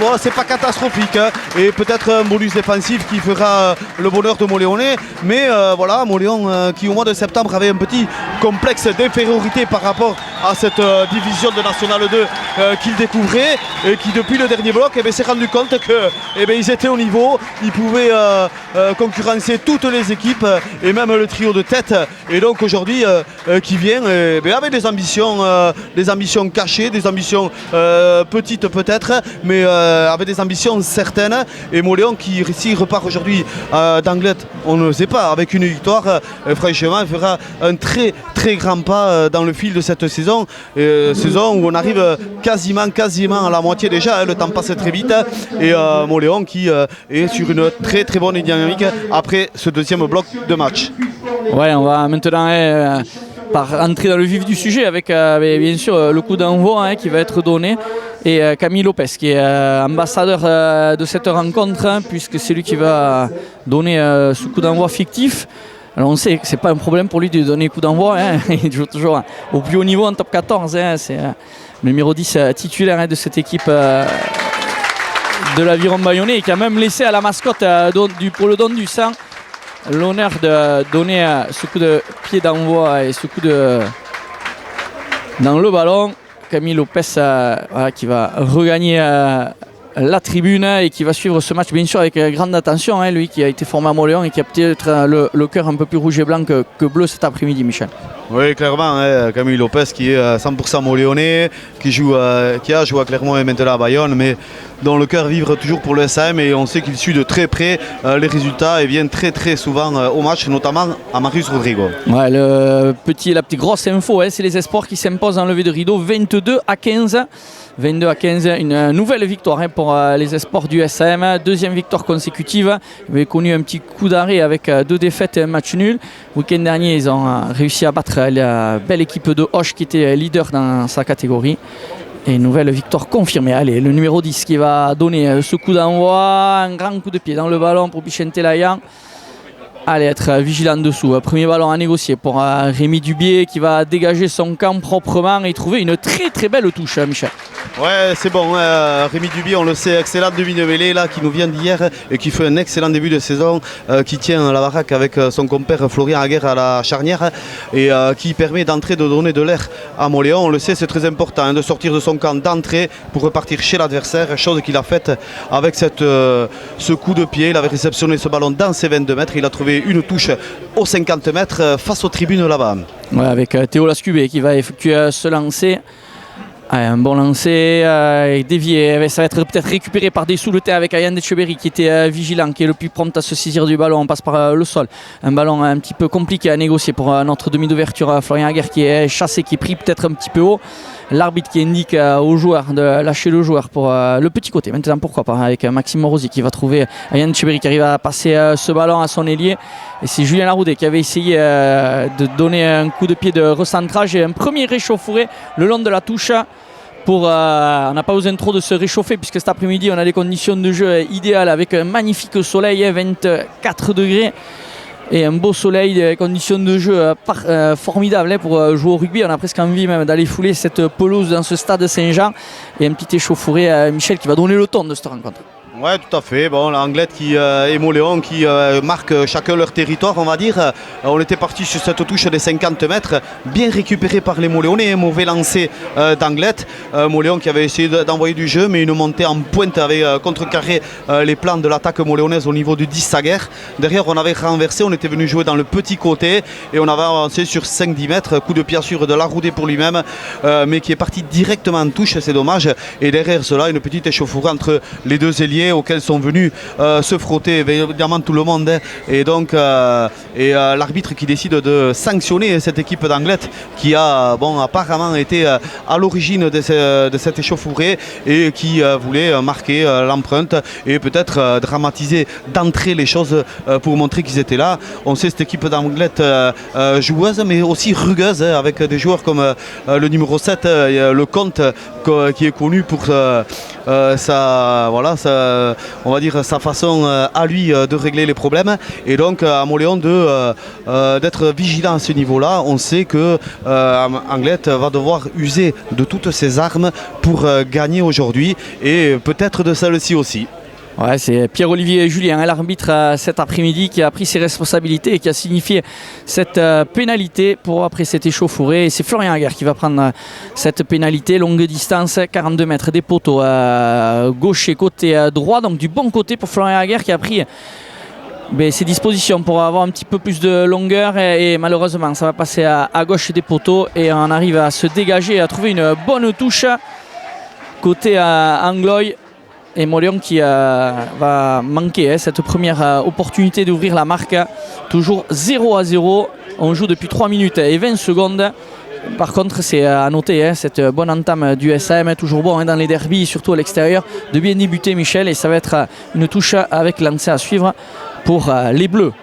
bon, c'est pas catastrophique, hein. Et peut-être un bonus défensif qui fera le bonheur de Moléonais. Mais voilà, Moléon qui au mois de septembre avait un petit complexe d'infériorité par rapport à cette division de National 2 qu'il découvrait et qui depuis le dernier bloc s'est rendu compte que ils étaient au niveau, ils pouvaient concurrencer toutes les équipes et même le trio de tête. Et donc aujourd'hui qui vient avec des ambitions cachées, des ambitions petites peut-être, mais avec des ambitions certaines. Et Moléon qui s'il repart aujourd'hui d'Anglet, on ne sait pas, avec une victoire, franchement, fera un très très grand pas dans le fil de cette saison. Saison où on arrive quasiment à la moitié déjà, hein, le temps passe très vite. Et Moléon qui est sur une très très bonne dynamique après ce deuxième bloc de match. Ouais, on va maintenant entrer dans le vif du sujet avec bien sûr le coup d'envoi qui va être donné. Et Camille Lopez qui est ambassadeur de cette rencontre, hein, puisque c'est lui qui va donner ce coup d'envoi fictif. Alors on sait que c'est pas un problème pour lui de donner coup d'envoi, hein. Il joue toujours au plus haut niveau en top 14, hein. C'est le numéro 10 titulaire de cette équipe de l'Aviron Bayonnais et qui a même laissé à la mascotte pour le don du sang l'honneur de donner ce coup de pied d'envoi et ce coup dans le ballon. Camille Lopez qui va regagner la tribune et qui va suivre ce match bien sûr avec grande attention, hein, lui qui a été formé à Moléon et qui a peut-être le cœur un peu plus rouge et blanc que bleu cet après-midi, Michel. Oui, clairement, hein, Camille Lopez qui est 100% moléonais, qui a joué à Clermont et maintenant à Bayonne, mais dont le cœur vibre toujours pour le SM, et on sait qu'il suit de très près les résultats et vient très très souvent au match, notamment à Marius Rodrigo. Ouais, la petite grosse info, hein, c'est les Espoirs qui s'imposent en levée de rideau 22-15. 22-15, une nouvelle victoire, hein, pour les Espoirs du SM, deuxième victoire consécutive. Ils avaient connu un petit coup d'arrêt avec 2 défaites et un match nul. Le week-end dernier, ils ont réussi à battre la belle équipe de Hoche qui était leader dans sa catégorie. Et une nouvelle victoire confirmée. Allez, le numéro 10 qui va donner ce coup d'envoi, un grand coup de pied dans le ballon pour Bichente Layan. Allez, être vigilant dessous. Premier ballon à négocier pour Rémi Dubié qui va dégager son camp proprement et trouver une très très belle touche, Michel. Ouais, c'est bon. Rémi Dubié, on le sait, excellent demi de mêlée là, qui nous vient d'hier et qui fait un excellent début de saison, qui tient la baraque avec son compère Florian Aguerre à la charnière et qui permet d'entrer, de donner de l'air à Moléon. On le sait, c'est très important, hein, de sortir de son camp d'entrée pour repartir chez l'adversaire, chose qu'il a faite avec ce coup de pied. Il avait réceptionné ce ballon dans ses 22 mètres. Il a trouvé une touche aux 50 mètres face aux tribunes là-bas. Ouais, avec Théo Lascubé qui va effectuer ce lancer. Un bon lancer, dévié, ça va être peut-être récupéré par des sous-le-terre avec Ayane Etcheberry qui était vigilant, qui est le plus prompt à se saisir du ballon. On passe par le sol, un ballon un petit peu compliqué à négocier pour notre demi d'ouverture. Florian Aguerre qui est chassé, qui est pris peut-être un petit peu haut. L'arbitre qui indique aux joueurs de lâcher le joueur pour le petit côté. Maintenant, pourquoi pas, avec Maxime Morosi qui va trouver Ayane Etcheberry qui arrive à passer ce ballon à son ailier. Et c'est Julien Laroudet qui avait essayé de donner un coup de pied de recentrage et un premier réchauffouré le long de la touche. On n'a pas besoin trop de se réchauffer puisque cet après-midi on a des conditions de jeu idéales avec un magnifique soleil, 24 degrés et un beau soleil, des conditions de jeu formidables pour jouer au rugby. On a presque envie même d'aller fouler cette pelouse dans ce stade Saint-Jean et un petit échauffouré Michel qui va donner le ton de cette rencontre. Ouais, tout à fait. Bon, l'Anglette et Moléon qui marquent chacun leur territoire, on va dire. On était parti sur cette touche des 50 mètres, bien récupéré par les Moléonais. Un mauvais lancer d'Anglette. Moléon qui avait essayé d'envoyer du jeu, mais une montée en pointe avait contrecarré les plans de l'attaque moléonaise au niveau du 10 Saguerre. Derrière, on avait renversé, on était venu jouer dans le petit côté et on avait avancé sur 5-10 mètres. Coup de pied sûr de Laroudet pour lui-même, mais qui est parti directement en touche, c'est dommage. Et derrière cela, une petite échauffourée entre les deux ailiers auxquels sont venus se frotter évidemment tout le monde, hein. Et donc l'arbitre qui décide de sanctionner cette équipe d'Anglette qui a apparemment été à l'origine de cette échauffourée et qui voulait marquer l'empreinte et peut-être dramatiser d'entrée les choses pour montrer qu'ils étaient là. On sait cette équipe d'Anglette joueuse mais aussi rugueuse, hein, avec des joueurs comme le numéro 7, le Comte, qui est connu pour on va dire sa façon à lui de régler les problèmes. Et donc à Mauléon d'être vigilant à ce niveau-là. On sait que Anglet va devoir user de toutes ses armes pour gagner aujourd'hui et peut-être de celle-ci aussi. Ouais, c'est Pierre-Olivier Julien, l'arbitre cet après-midi, qui a pris ses responsabilités et qui a signifié cette pénalité pour après cette échauffourée. Et c'est Florian Aguerre qui va prendre cette pénalité longue distance, 42 mètres des poteaux gaucher côté droit, donc du bon côté pour Florian Aguerre qui a pris ses dispositions pour avoir un petit peu plus de longueur et malheureusement ça va passer à gauche des poteaux et on arrive à se dégager et à trouver une bonne touche côté Angloy. Et Mauléon qui va manquer cette première opportunité d'ouvrir la marque. Toujours 0-0. On joue depuis 3 minutes et 20 secondes. Par contre, c'est à noter cette bonne entame du SM. Toujours bon dans les derbies, surtout à l'extérieur. De bien débuter, Michel. Et ça va être une touche avec lancé à suivre pour les Bleus.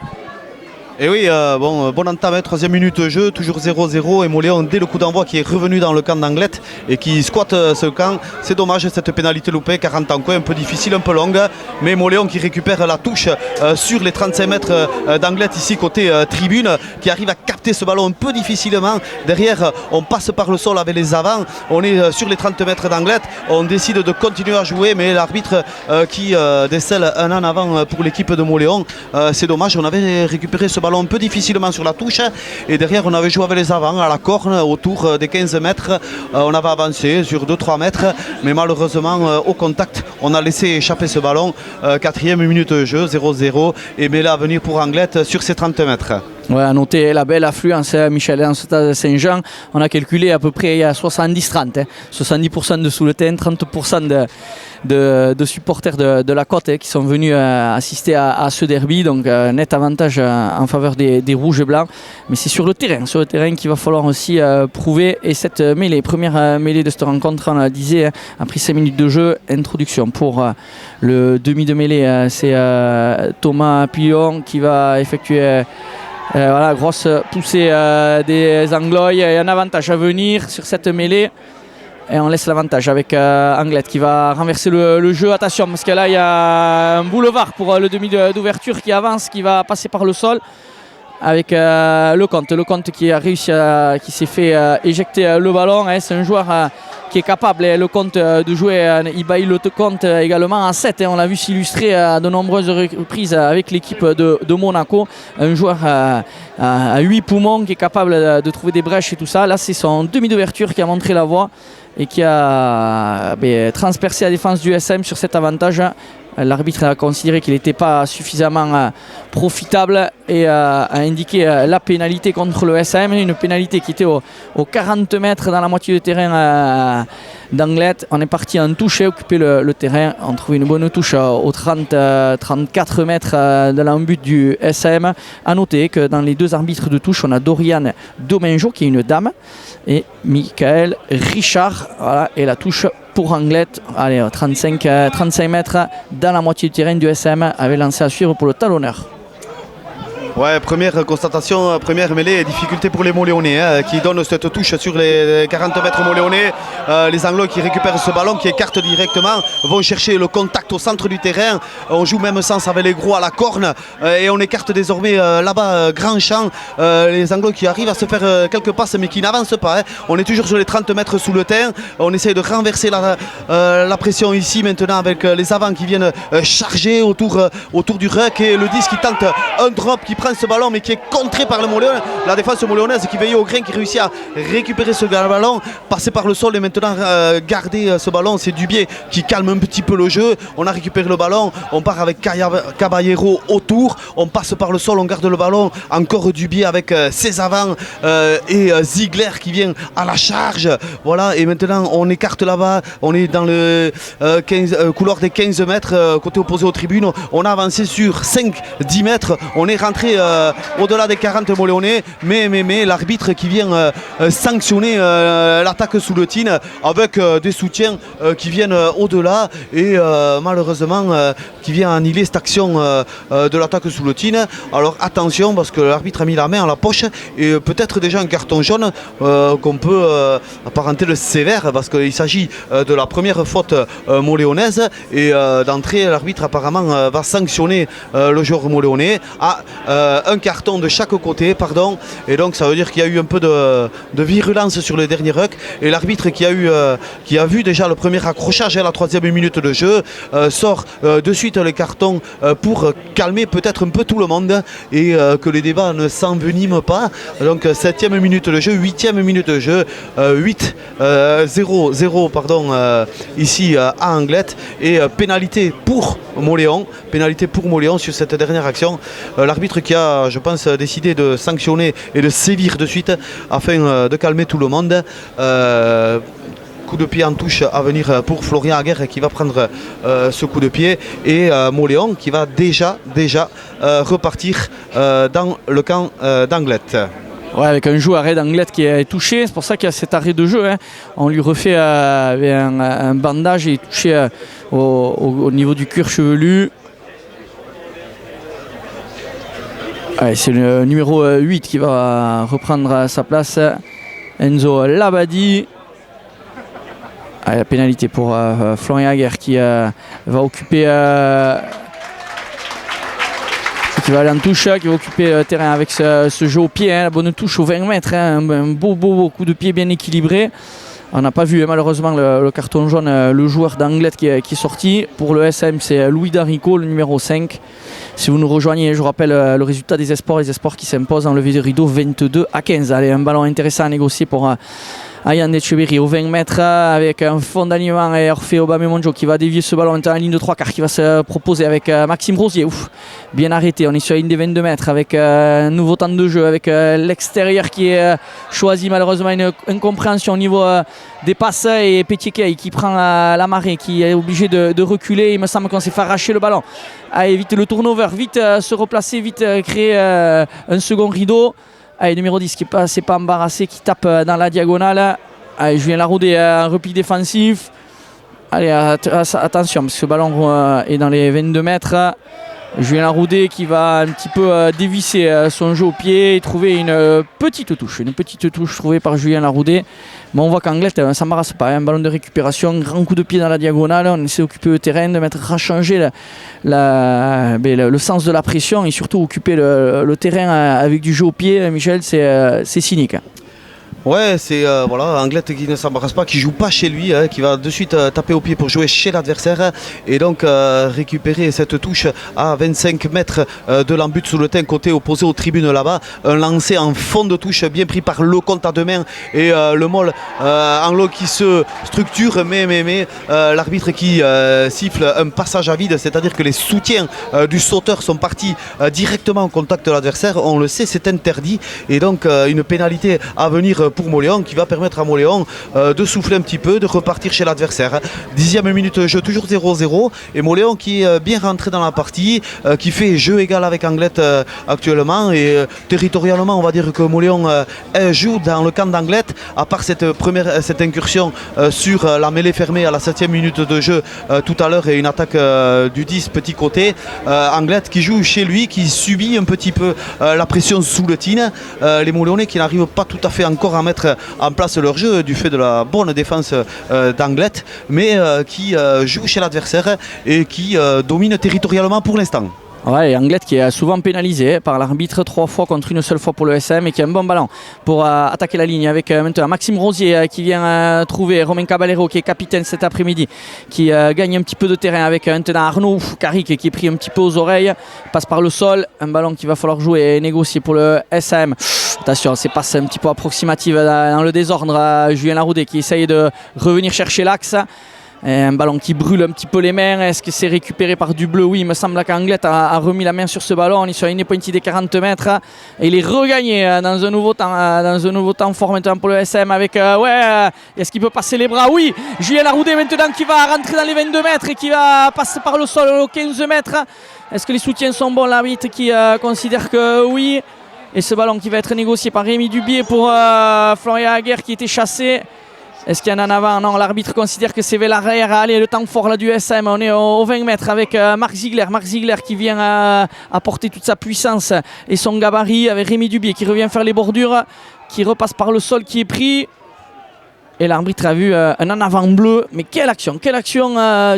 Et oui, bon entame, 3e minute de jeu, toujours 0-0 et Mauléon dès le coup d'envoi qui est revenu dans le camp d'Anglet et qui squatte ce camp. C'est dommage cette pénalité loupée, 40 en coin, un peu difficile, un peu longue, mais Mauléon qui récupère la touche sur les 35 mètres d'Anglet ici côté tribune, qui arrive à capter ce ballon un peu difficilement. Derrière, on passe par le sol avec les avants, on est sur les 30 mètres d'Anglet, on décide de continuer à jouer, mais l'arbitre qui décèle un en avant pour l'équipe de Mauléon, c'est dommage, on avait récupéré ce ballon un peu difficilement sur la touche et derrière on avait joué avec les avants à la corne autour des 15 mètres, on avait avancé sur 2-3 mètres mais malheureusement au contact on a laissé échapper ce ballon. 4e minute de jeu, 0-0 et mêlée à venir pour Anglet sur ces 30 mètres. Ouais, à noter la belle affluence, Michel, dans ce stade Saint-Jean. On a calculé à peu près il y a 70-30. 70% de sous le terrain, 30% de supporters de la côte qui sont venus assister à ce derby. Donc net avantage en faveur des rouges et blancs. Mais c'est sur le terrain qu'il va falloir aussi prouver. Et cette mêlée, première mêlée de cette rencontre, on le disait, après 5 minutes de jeu, introduction pour le demi de mêlée. C'est Thomas Pillon qui va effectuer... voilà, grosse poussée des Anglois. Il y a un avantage à venir sur cette mêlée. Et on laisse l'avantage avec Anglet qui va renverser le jeu. Attention parce que là il y a un boulevard pour le demi d'ouverture qui avance, qui va passer par le sol. Avec Lecomte qui a réussi qui s'est fait éjecter le ballon. C'est un joueur qui est capable, Lecomte, de jouer. Il baille Lecomte également à 7. On l'a vu s'illustrer à de nombreuses reprises avec l'équipe de Monaco. Un joueur à 8 poumons qui est capable de trouver des brèches et tout ça. Là c'est son demi d'ouverture qui a montré la voie et qui a transpercé la défense du SM sur cet avantage. L'arbitre a considéré qu'il n'était pas suffisamment profitable et a indiqué la pénalité contre le SM, une pénalité qui était aux 40 mètres dans la moitié de terrain d'Anglet. On est parti en touche, occuper le terrain, on trouve une bonne touche aux 34 mètres de l'embut du SM. A noter que dans les deux arbitres de touche, on a Doriane Domenjo qui est une dame et Michael Richard, voilà, et la touche pour Anglet, allez, 35 mètres dans la moitié du terrain du SM, avait lancé à suivre pour le talonneur. Ouais, première constatation, première mêlée, difficulté pour les Mauléonais qui donnent cette touche sur les 40 mètres Mauléonais. Les Anglois qui récupèrent ce ballon, qui écartent directement, vont chercher le contact au centre du terrain. On joue même sens avec les gros à la corne et on écarte désormais là-bas grand champ. Les Anglois qui arrivent à se faire quelques passes mais qui n'avancent pas. On est toujours sur les 30 mètres sous le terrain. On essaye de renverser la pression ici maintenant avec les avants qui viennent charger autour du ruck et le 10 qui tente un drop, qui prend ce ballon mais qui est contré par le Mauléon. La défense mauléonaise qui veille au grain, qui réussit à récupérer ce ballon, passer par le sol et maintenant garder ce ballon. C'est Dubié qui calme un petit peu le jeu. On a récupéré le ballon, on part avec Caballero autour, on passe par le sol, on garde le ballon, encore Dubié avec ses avants et Ziegler qui vient à la charge. Voilà, et maintenant on écarte là-bas, on est dans le couloir des 15 mètres côté opposé aux tribunes. On a avancé sur 5-10 mètres, on est rentré rentrer au-delà des 40 Moléonais, mais l'arbitre qui vient sanctionner l'attaque sous le tin avec des soutiens qui viennent au-delà et malheureusement qui vient annihiler cette action de l'attaque sous le tin. Alors attention parce que l'arbitre a mis la main à la poche et peut-être déjà un carton jaune qu'on peut apparenter de sévère parce qu'il s'agit de la première faute moléonaise et d'entrée l'arbitre apparemment va sanctionner le joueur moléonais à un carton de chaque côté, pardon, et donc ça veut dire qu'il y a eu un peu de virulence sur le dernier ruck et l'arbitre qui a vu déjà le premier accrochage à la 3e minute de jeu sort de suite les cartons pour calmer peut-être un peu tout le monde et que les débats ne s'enveniment pas. Donc 7e minute de jeu, 8e minute de jeu, 8-0 pardon ici à Anglet et pénalité pour Mauléon sur cette dernière action. L'arbitre qui a, je pense, décidé de sanctionner et de sévir de suite afin de calmer tout le monde. Coup de pied en touche à venir pour Florian Aguerre qui va prendre ce coup de pied et Mauléon qui va déjà repartir dans le camp d'Anglet. Ouais, avec un joueur d'Anglet qui est touché, c'est pour ça qu'il y a cet arrêt de jeu. On lui refait un bandage et touché au niveau du cuir chevelu. Ouais, c'est le numéro 8 qui va reprendre sa place, Enzo Labadi. La pénalité pour Florian Aguerre qui va occuper qui va aller en touche, qui va occuper le terrain avec ce jeu au pied, la bonne touche aux 20 mètres, un beau coup de pied bien équilibré. On n'a pas vu malheureusement le carton jaune, le joueur d'Anglet qui est sorti. Pour le SM, c'est Louis Darico, le numéro 5. Si vous nous rejoignez, je vous rappelle le résultat des Espoirs. Les Espoirs qui s'imposent en levée de rideau 22-15. Allez, un ballon intéressant à négocier pour Ayane Etcheverry aux 20 mètres avec un fond d'alignement et Orphée Aubameyang qui va dévier ce ballon en ligne de 3 quarts qui va se proposer avec Maxime Rosier. Ouf, bien arrêté, on est sur la ligne des 22 mètres avec un nouveau temps de jeu avec l'extérieur qui est choisi, malheureusement une incompréhension au niveau des passes et Pétiquet qui prend la marée, qui est obligé de reculer. Il me semble qu'on s'est fait arracher le ballon. Allez, vite le turnover, vite se replacer, vite créer un second rideau. Allez, numéro 10 qui ne s'est pas embarrassé, qui tape dans la diagonale. Allez, Julien Laroudé, un repli défensif. Allez, attention, parce que ce ballon est dans les 22 mètres. Julien Laroudé qui va un petit peu dévisser son jeu au pied et trouver une petite touche trouvée par Julien Laroudé. Mais on voit qu'Anglet ne s'embarrasse pas, un ballon de récupération, grand coup de pied dans la diagonale, on essaie d'occuper le terrain, de mettre à changer le sens de la pression et surtout occuper le terrain avec du jeu au pied. Michel, c'est cynique. Ouais, c'est Anglet qui ne s'embarrasse pas, qui joue pas chez lui, qui va de suite taper au pied pour jouer chez l'adversaire et donc récupérer cette touche à 25 mètres de l'embut sous le teint côté opposé aux tribunes là-bas. Un lancer en fond de touche bien pris par Lecomte à deux mains et le Moll en lot qui se structure, mais l'arbitre qui siffle un passage à vide, c'est-à-dire que les soutiens du sauteur sont partis directement au contact de l'adversaire. On le sait, c'est interdit et donc une pénalité à venir pour Mauléon qui va permettre à Mauléon de souffler un petit peu, de repartir chez l'adversaire. 10e minute de jeu, toujours 0-0 et Mauléon qui est bien rentré dans la partie, qui fait jeu égal avec Anglet actuellement et territorialement on va dire que Mauléon joue dans le camp d'Anglet à part cette incursion sur la mêlée fermée à la 7e minute de jeu tout à l'heure et une attaque du 10 petit côté. Anglet qui joue chez lui, qui subit un petit peu la pression sous le tin. Les Mauléonais qui n'arrivent pas tout à fait encore à mettre en place leur jeu du fait de la bonne défense d'Anglet, mais qui joue chez l'adversaire et qui domine territorialement pour l'instant. Ouais, Anglet qui est souvent pénalisé par l'arbitre 3 fois contre une seule fois pour le SM et qui a un bon ballon pour attaquer la ligne avec maintenant Maxime Rosier qui vient trouver Romain Caballero qui est capitaine cet après-midi, qui gagne un petit peu de terrain avec maintenant Arnaud Caric qui est pris un petit peu aux oreilles, passe par le sol, un ballon qu'il va falloir jouer et négocier pour le SM. Attention, c'est passé un petit peu approximative dans le désordre. Julien Laroudé qui essaye de revenir chercher l'axe. Un ballon qui brûle un petit peu les mains. Est-ce que c'est récupéré par du bleu? Oui, il me semble qu'Anglet a remis la main sur ce ballon. On est sur une pointe des 40 mètres. Et il est regagné dans un nouveau temps fort maintenant pour le SM avec est-ce qu'il peut passer les bras? Oui, Julien Laroudé maintenant qui va rentrer dans les 22 mètres et qui va passer par le sol aux 15 mètres. Est-ce que les soutiens sont bons? L'arbitre qui considère que oui. Et ce ballon qui va être négocié par Rémi Dubié pour Florian Aguerre qui était chassé. Est-ce qu'il y en a en avant? Non, l'arbitre considère que c'est vers l'arrière. Allez, le temps fort là, du SM. On est aux 20 mètres avec Marc Ziegler. Marc Ziegler qui vient apporter toute sa puissance et son gabarit avec Rémi Dubié qui revient faire les bordures, qui repasse par le sol, qui est pris. Et l'arbitre a vu un en avant bleu. Mais quelle action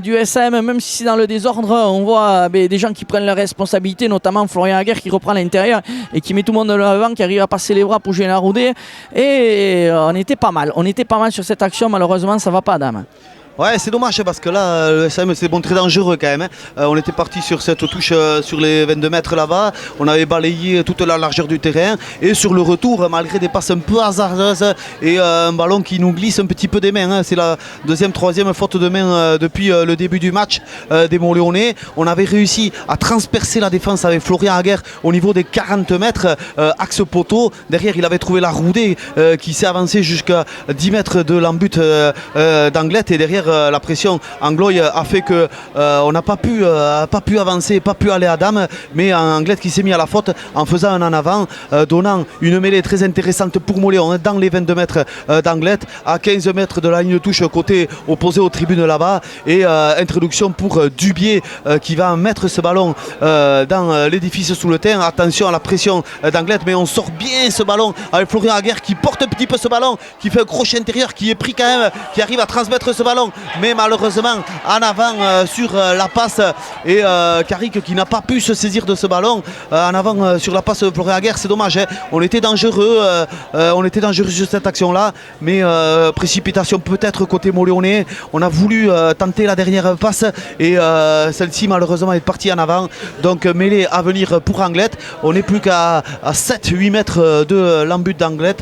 du SM, même si c'est dans le désordre. On voit des gens qui prennent leurs responsabilités, notamment Florian Aguerre qui reprend l'intérieur et qui met tout le monde de l'avant, qui arrive à passer les bras pour Julien Laroudé. Et on était pas mal sur cette action. Malheureusement, ça va pas, dame. Ouais, c'est dommage parce que là, le SM s'est montré dangereux quand même. On était parti sur cette touche sur les 22 mètres là-bas. On avait balayé toute la largeur du terrain. Et sur le retour, malgré des passes un peu hasardeuses et un ballon qui nous glisse un petit peu des mains. C'est la troisième faute de main depuis le début du match des Montléonais. On avait réussi à transpercer la défense avec Florian Aguerre au niveau des 40 mètres, axe poteau. Derrière, il avait trouvé Laroudé qui s'est avancé jusqu'à 10 mètres de l'embut d'Anglet. Et derrière, la pression angloise a fait que on n'a pas pu avancer, pas pu aller à dame, mais Anglet qui s'est mis à la faute en faisant un en avant, donnant une mêlée très intéressante pour Montléon dans les 22 mètres d'Anglet, à 15 mètres de la ligne de touche côté opposé aux tribunes là-bas, et introduction pour Dubié qui va mettre ce ballon dans l'édifice sous le terrain. Attention à la pression d'Anglet, mais on sort bien ce ballon avec Florian Aguerre qui porte un petit peu ce ballon, qui fait un crochet intérieur, qui est pris quand même, qui arrive à transmettre ce ballon, mais malheureusement en avant sur la passe, et Carrick qui n'a pas pu se saisir de ce ballon en avant sur la passe de Florian Aguerre. C'est dommage, hein. On était dangereux sur cette action là, mais précipitation peut-être côté Montléonais. On a voulu tenter la dernière passe et celle-ci malheureusement est partie en avant, donc mêlée à venir pour Anglet. On n'est plus qu'à 7-8 mètres de l'embut d'Anglet,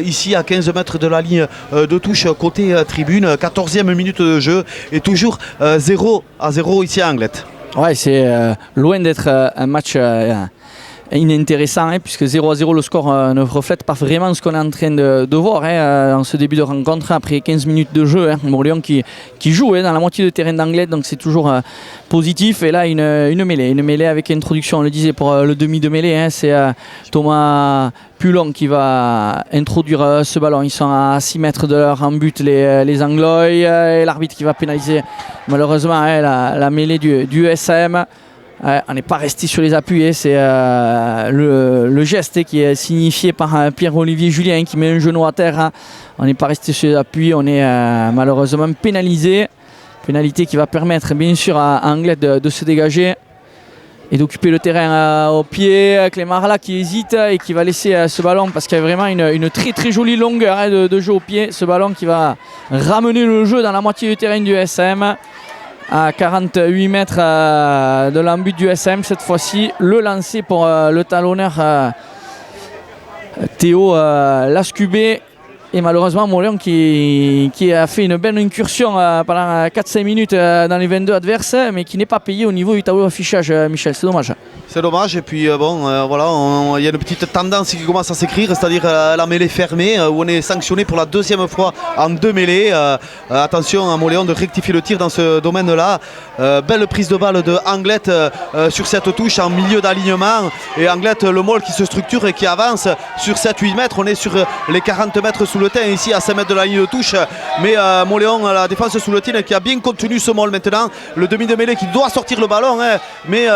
ici à 15 mètres de la ligne de touche côté tribune. 14e minute de jeu et toujours 0-0 ici à Anglet. Ouais, c'est loin d'être un match inintéressant, hein, puisque 0-0 le score ne reflète pas vraiment ce qu'on est en train de voir dans ce début de rencontre après 15 minutes de jeu. Montléon qui joue dans la moitié de terrain d'Anglet, donc c'est toujours positif. Et là une mêlée avec introduction, on le disait pour le demi de mêlée, c'est Thomas Pulon qui va introduire ce ballon. Ils sont à 6 mètres de leur en but, les Anglois, et l'arbitre qui va pénaliser malheureusement la mêlée du SM. On n'est pas resté sur les appuis, c'est le geste qui est signifié par Pierre-Olivier Julien qui met un genou à terre. On n'est pas resté sur les appuis, on est malheureusement pénalisé. Pénalité qui va permettre bien sûr à Anglet de se dégager et d'occuper le terrain au pied. Clément Arla qui hésite et qui va laisser ce ballon parce qu'il y a vraiment une très très jolie longueur de jeu au pied. Ce ballon qui va ramener le jeu dans la moitié du terrain du SM. À 48 mètres de l'embut du SM, cette fois-ci le lancer pour le talonneur Théo Lascubé. Et malheureusement Montléon qui a fait une belle incursion pendant 4-5 minutes dans les 22 adverses, mais qui n'est pas payé au niveau du tableau d'affichage, Michel, c'est dommage. C'est dommage, et puis voilà, il y a une petite tendance qui commence à s'écrire, c'est-à-dire la mêlée fermée, où on est sanctionné pour la deuxième fois en 2 mêlées. Attention à Montléon de rectifier le tir dans ce domaine-là. Belle prise de balle de Anglet sur cette touche en milieu d'alignement, et Anglet, le môle qui se structure et qui avance sur 7-8 mètres. On est sur les 40 mètres sous le terrain ici à 5 mètres de la ligne de touche, mais Montléon, la défense sous le tir qui a bien contenu ce môle maintenant. Le demi de mêlée qui doit sortir le ballon, mais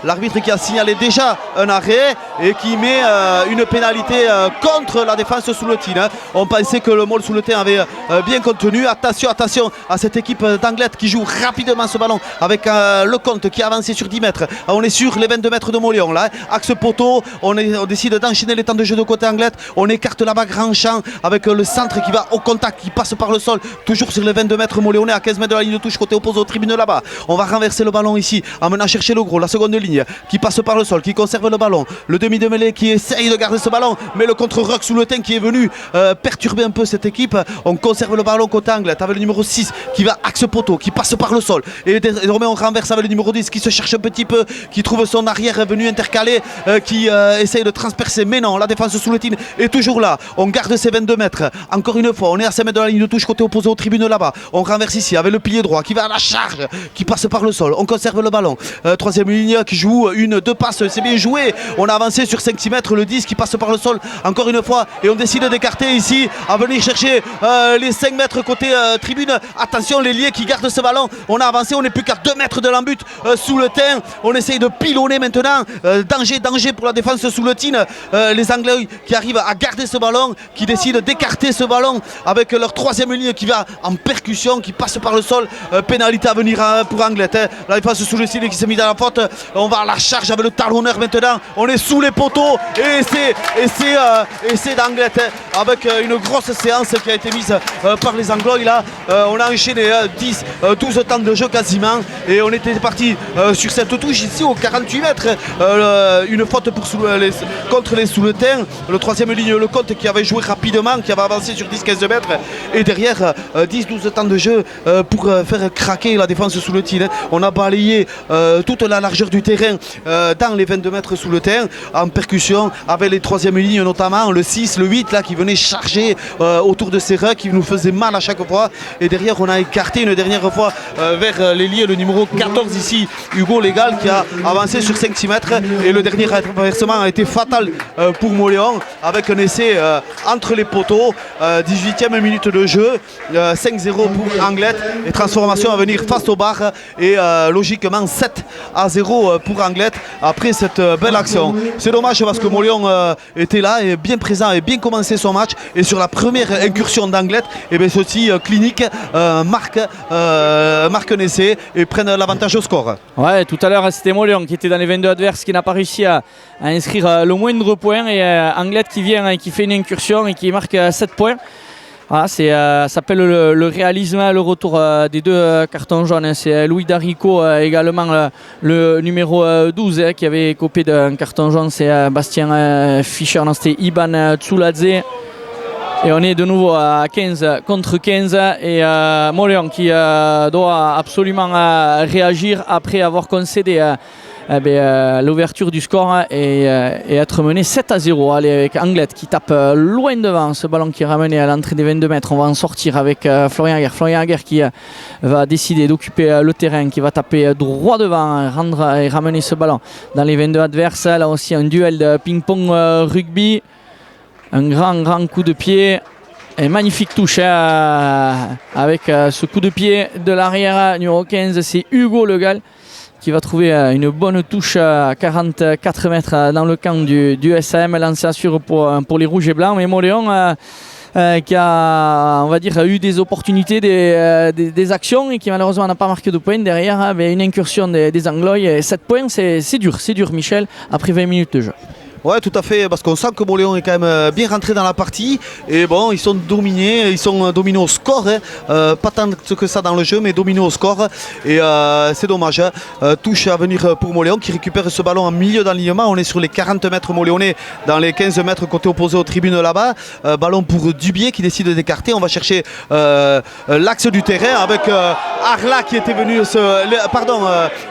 l'arbitre qui a signalé déjà un arrêt et qui met une pénalité contre la défense sous le tir. On pensait que le môle sous le terrain avait bien contenu. Attention à cette équipe d'Anglet qui joue rapidement ce ballon avec le compte qui a avancé sur 10 mètres. On est sur les 22 mètres de Montléon là, axe poteau. On décide d'enchaîner les temps de jeu de côté Anglet. On écarte là-bas grand champ avec le centre qui va au contact, qui passe par le sol, toujours sur les 22 mètres Montléonais à 15 mètres de la ligne de touche côté opposé aux tribunes là-bas. On va renverser le ballon ici en menant chercher le gros, la seconde ligne qui passe par le sol, qui conserve le ballon. Le demi de mêlée qui essaye de garder ce ballon, mais le contre-rock sous le teint qui est venu perturber un peu cette équipe. On conserve le ballon côté Anglet avec le numéro 6 qui va axe poteau, qui passe par le sol. Et désormais on renverse avec le numéro 10 qui se cherche un petit peu, qui trouve son arrière venu intercalé, qui essaye de transpercer. Mais non, la défense sous le teint est toujours là. On garde ses 22 mètres. Encore une fois, on est à 5 mètres de la ligne de touche côté opposé aux tribunes là-bas. On renverse ici avec le pilier droit qui va à la charge, qui passe par le sol. On conserve le ballon. Troisième ligne qui joue deux passes. C'est bien joué. On a avancé sur 5-6 mètres. Le 10 qui passe par le sol encore une fois. Et on décide d'écarter ici à venir chercher les 5 mètres côté tribune. Attention, les liés qui gardent ce ballon. On a avancé. On n'est plus qu'à 2 mètres de l'embut sous le teint. On essaye de pilonner maintenant. Danger pour la défense sous le tin. Les Anglais qui arrivent à garder ce ballon, qui décident d'écarter ce ballon avec leur troisième ligne qui va en percussion, qui passe par le sol. Pénalité à venir pour Anglet. La défense sous le ciel qui s'est mise à la faute. On va à la charge avec le talonneur maintenant. On est sous les poteaux et c'est d'Anglet avec une grosse séance qui a été mise par les Anglois. Là, on a enchaîné 10-12 temps de jeu quasiment et on était parti sur cette touche ici au 48 mètres. Une faute contre les sous le teint. Le troisième ligne, le compte qui avait joué rapidement, qui avait avancé sur 10-15 mètres et derrière 10-12 temps de jeu pour faire craquer la défense sous le tir. On a balayé toute la largeur du terrain dans les 22 mètres sous le terrain en percussion avec les troisièmes lignes, notamment le 6, le 8 là, qui venait charger autour de ces runs qui nous faisaient mal à chaque fois. Et derrière on a écarté une dernière fois vers les liés le numéro 14 ici, Hugo Légal, qui a avancé sur 5-6 mètres et le dernier renversement a été fatal pour Mauléon avec un essai entre les poteaux. 18e minute de jeu, 5-0 pour Anglet et transformation à venir face au bar et logiquement 7-0 pour Anglet après cette belle action. C'est dommage parce que Mauléon était là et bien présent et bien commencé son match, et sur la première incursion d'Anglet, et bien ceci clinique marque un essai et prennent l'avantage au score. Ouais, tout à l'heure c'était Mauléon qui était dans les 22 adverses, qui n'a pas réussi à inscrire le moindre point, et Anglet qui vient et qui fait une incursion et qui marque 7 points. Voilà, ça s'appelle le réalisme, le retour des deux cartons jaunes. C'est Louis Darico également, le numéro 12 qui avait copé d'un carton jaune. C'est Bastien Fischer, non, c'était Iban Tsuladze. Et on est de nouveau à 15 contre 15 et Mauléon qui doit absolument réagir après avoir concédé l'ouverture du score et être mené 7-0. Allez, avec Anglet qui tape loin devant, ce ballon qui est ramené à l'entrée des 22 mètres. On va en sortir avec Florian Aguerre. Florian Aguerre qui va décider d'occuper le terrain, qui va taper droit devant, rendre et ramener ce ballon dans les 22 adverses. Là aussi un duel de ping-pong rugby. Un grand coup de pied. Et magnifique touche avec ce coup de pied de l'arrière numéro 15, c'est Hugo Legal qui va trouver une bonne touche à 44 mètres dans le camp du SAM, lancé assure pour les rouges et blancs. Mais Mauléon qui a, on va dire, eu des opportunités, des actions, et qui malheureusement n'a pas marqué de points. Derrière, une incursion des Anglois. 7 points, c'est dur Michel, après 20 minutes de jeu. Ouais, tout à fait, parce qu'on sent que Mauléon est quand même bien rentré dans la partie. Et bon, ils sont dominés au score. Pas tant que ça dans le jeu, mais dominés au score. Et c'est dommage. Touche à venir pour Mauléon qui récupère ce ballon en milieu d'alignement. On est sur les 40 mètres mauléonais, dans les 15 mètres côté opposé aux tribunes là-bas. Ballon pour Dubier qui décide d'écarter. On va chercher l'axe du terrain avec Arla qui était venu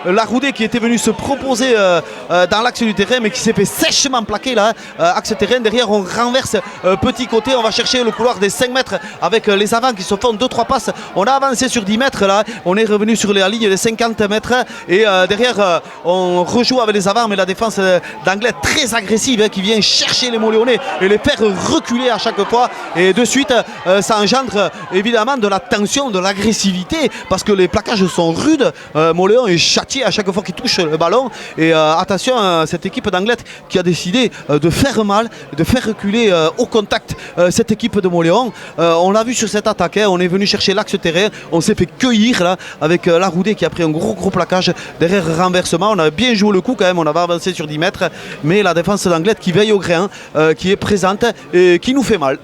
Laroudé qui était venu se proposer dans l'axe du terrain, mais qui s'est fait sèchement plaqué là, axe terrain. Derrière on renverse petit côté, on va chercher le couloir des 5 mètres avec les avants qui se font 2-3 passes. On a avancé sur 10 mètres là, on est revenu sur la ligne des 50 mètres et derrière on rejoue avec les avants, mais la défense d'Anglet très agressive qui vient chercher les Mauléonais et les faire reculer à chaque fois, et de suite ça engendre évidemment de la tension, de l'agressivité, parce que les plaquages sont rudes. Mauléon est châtié à chaque fois qu'il touche le ballon, et attention à cette équipe d'Anglet qui a décidé de faire mal, de faire reculer au contact cette équipe de Mauléon. On l'a vu sur cette attaque, on est venu chercher l'axe terrain, on s'est fait cueillir là avec Laroudé qui a pris un gros plaquage derrière renversement. On a bien joué le coup quand même, on avait avancé sur 10 mètres, mais la défense d'Anglet qui veille au grain, qui est présente et qui nous fait mal.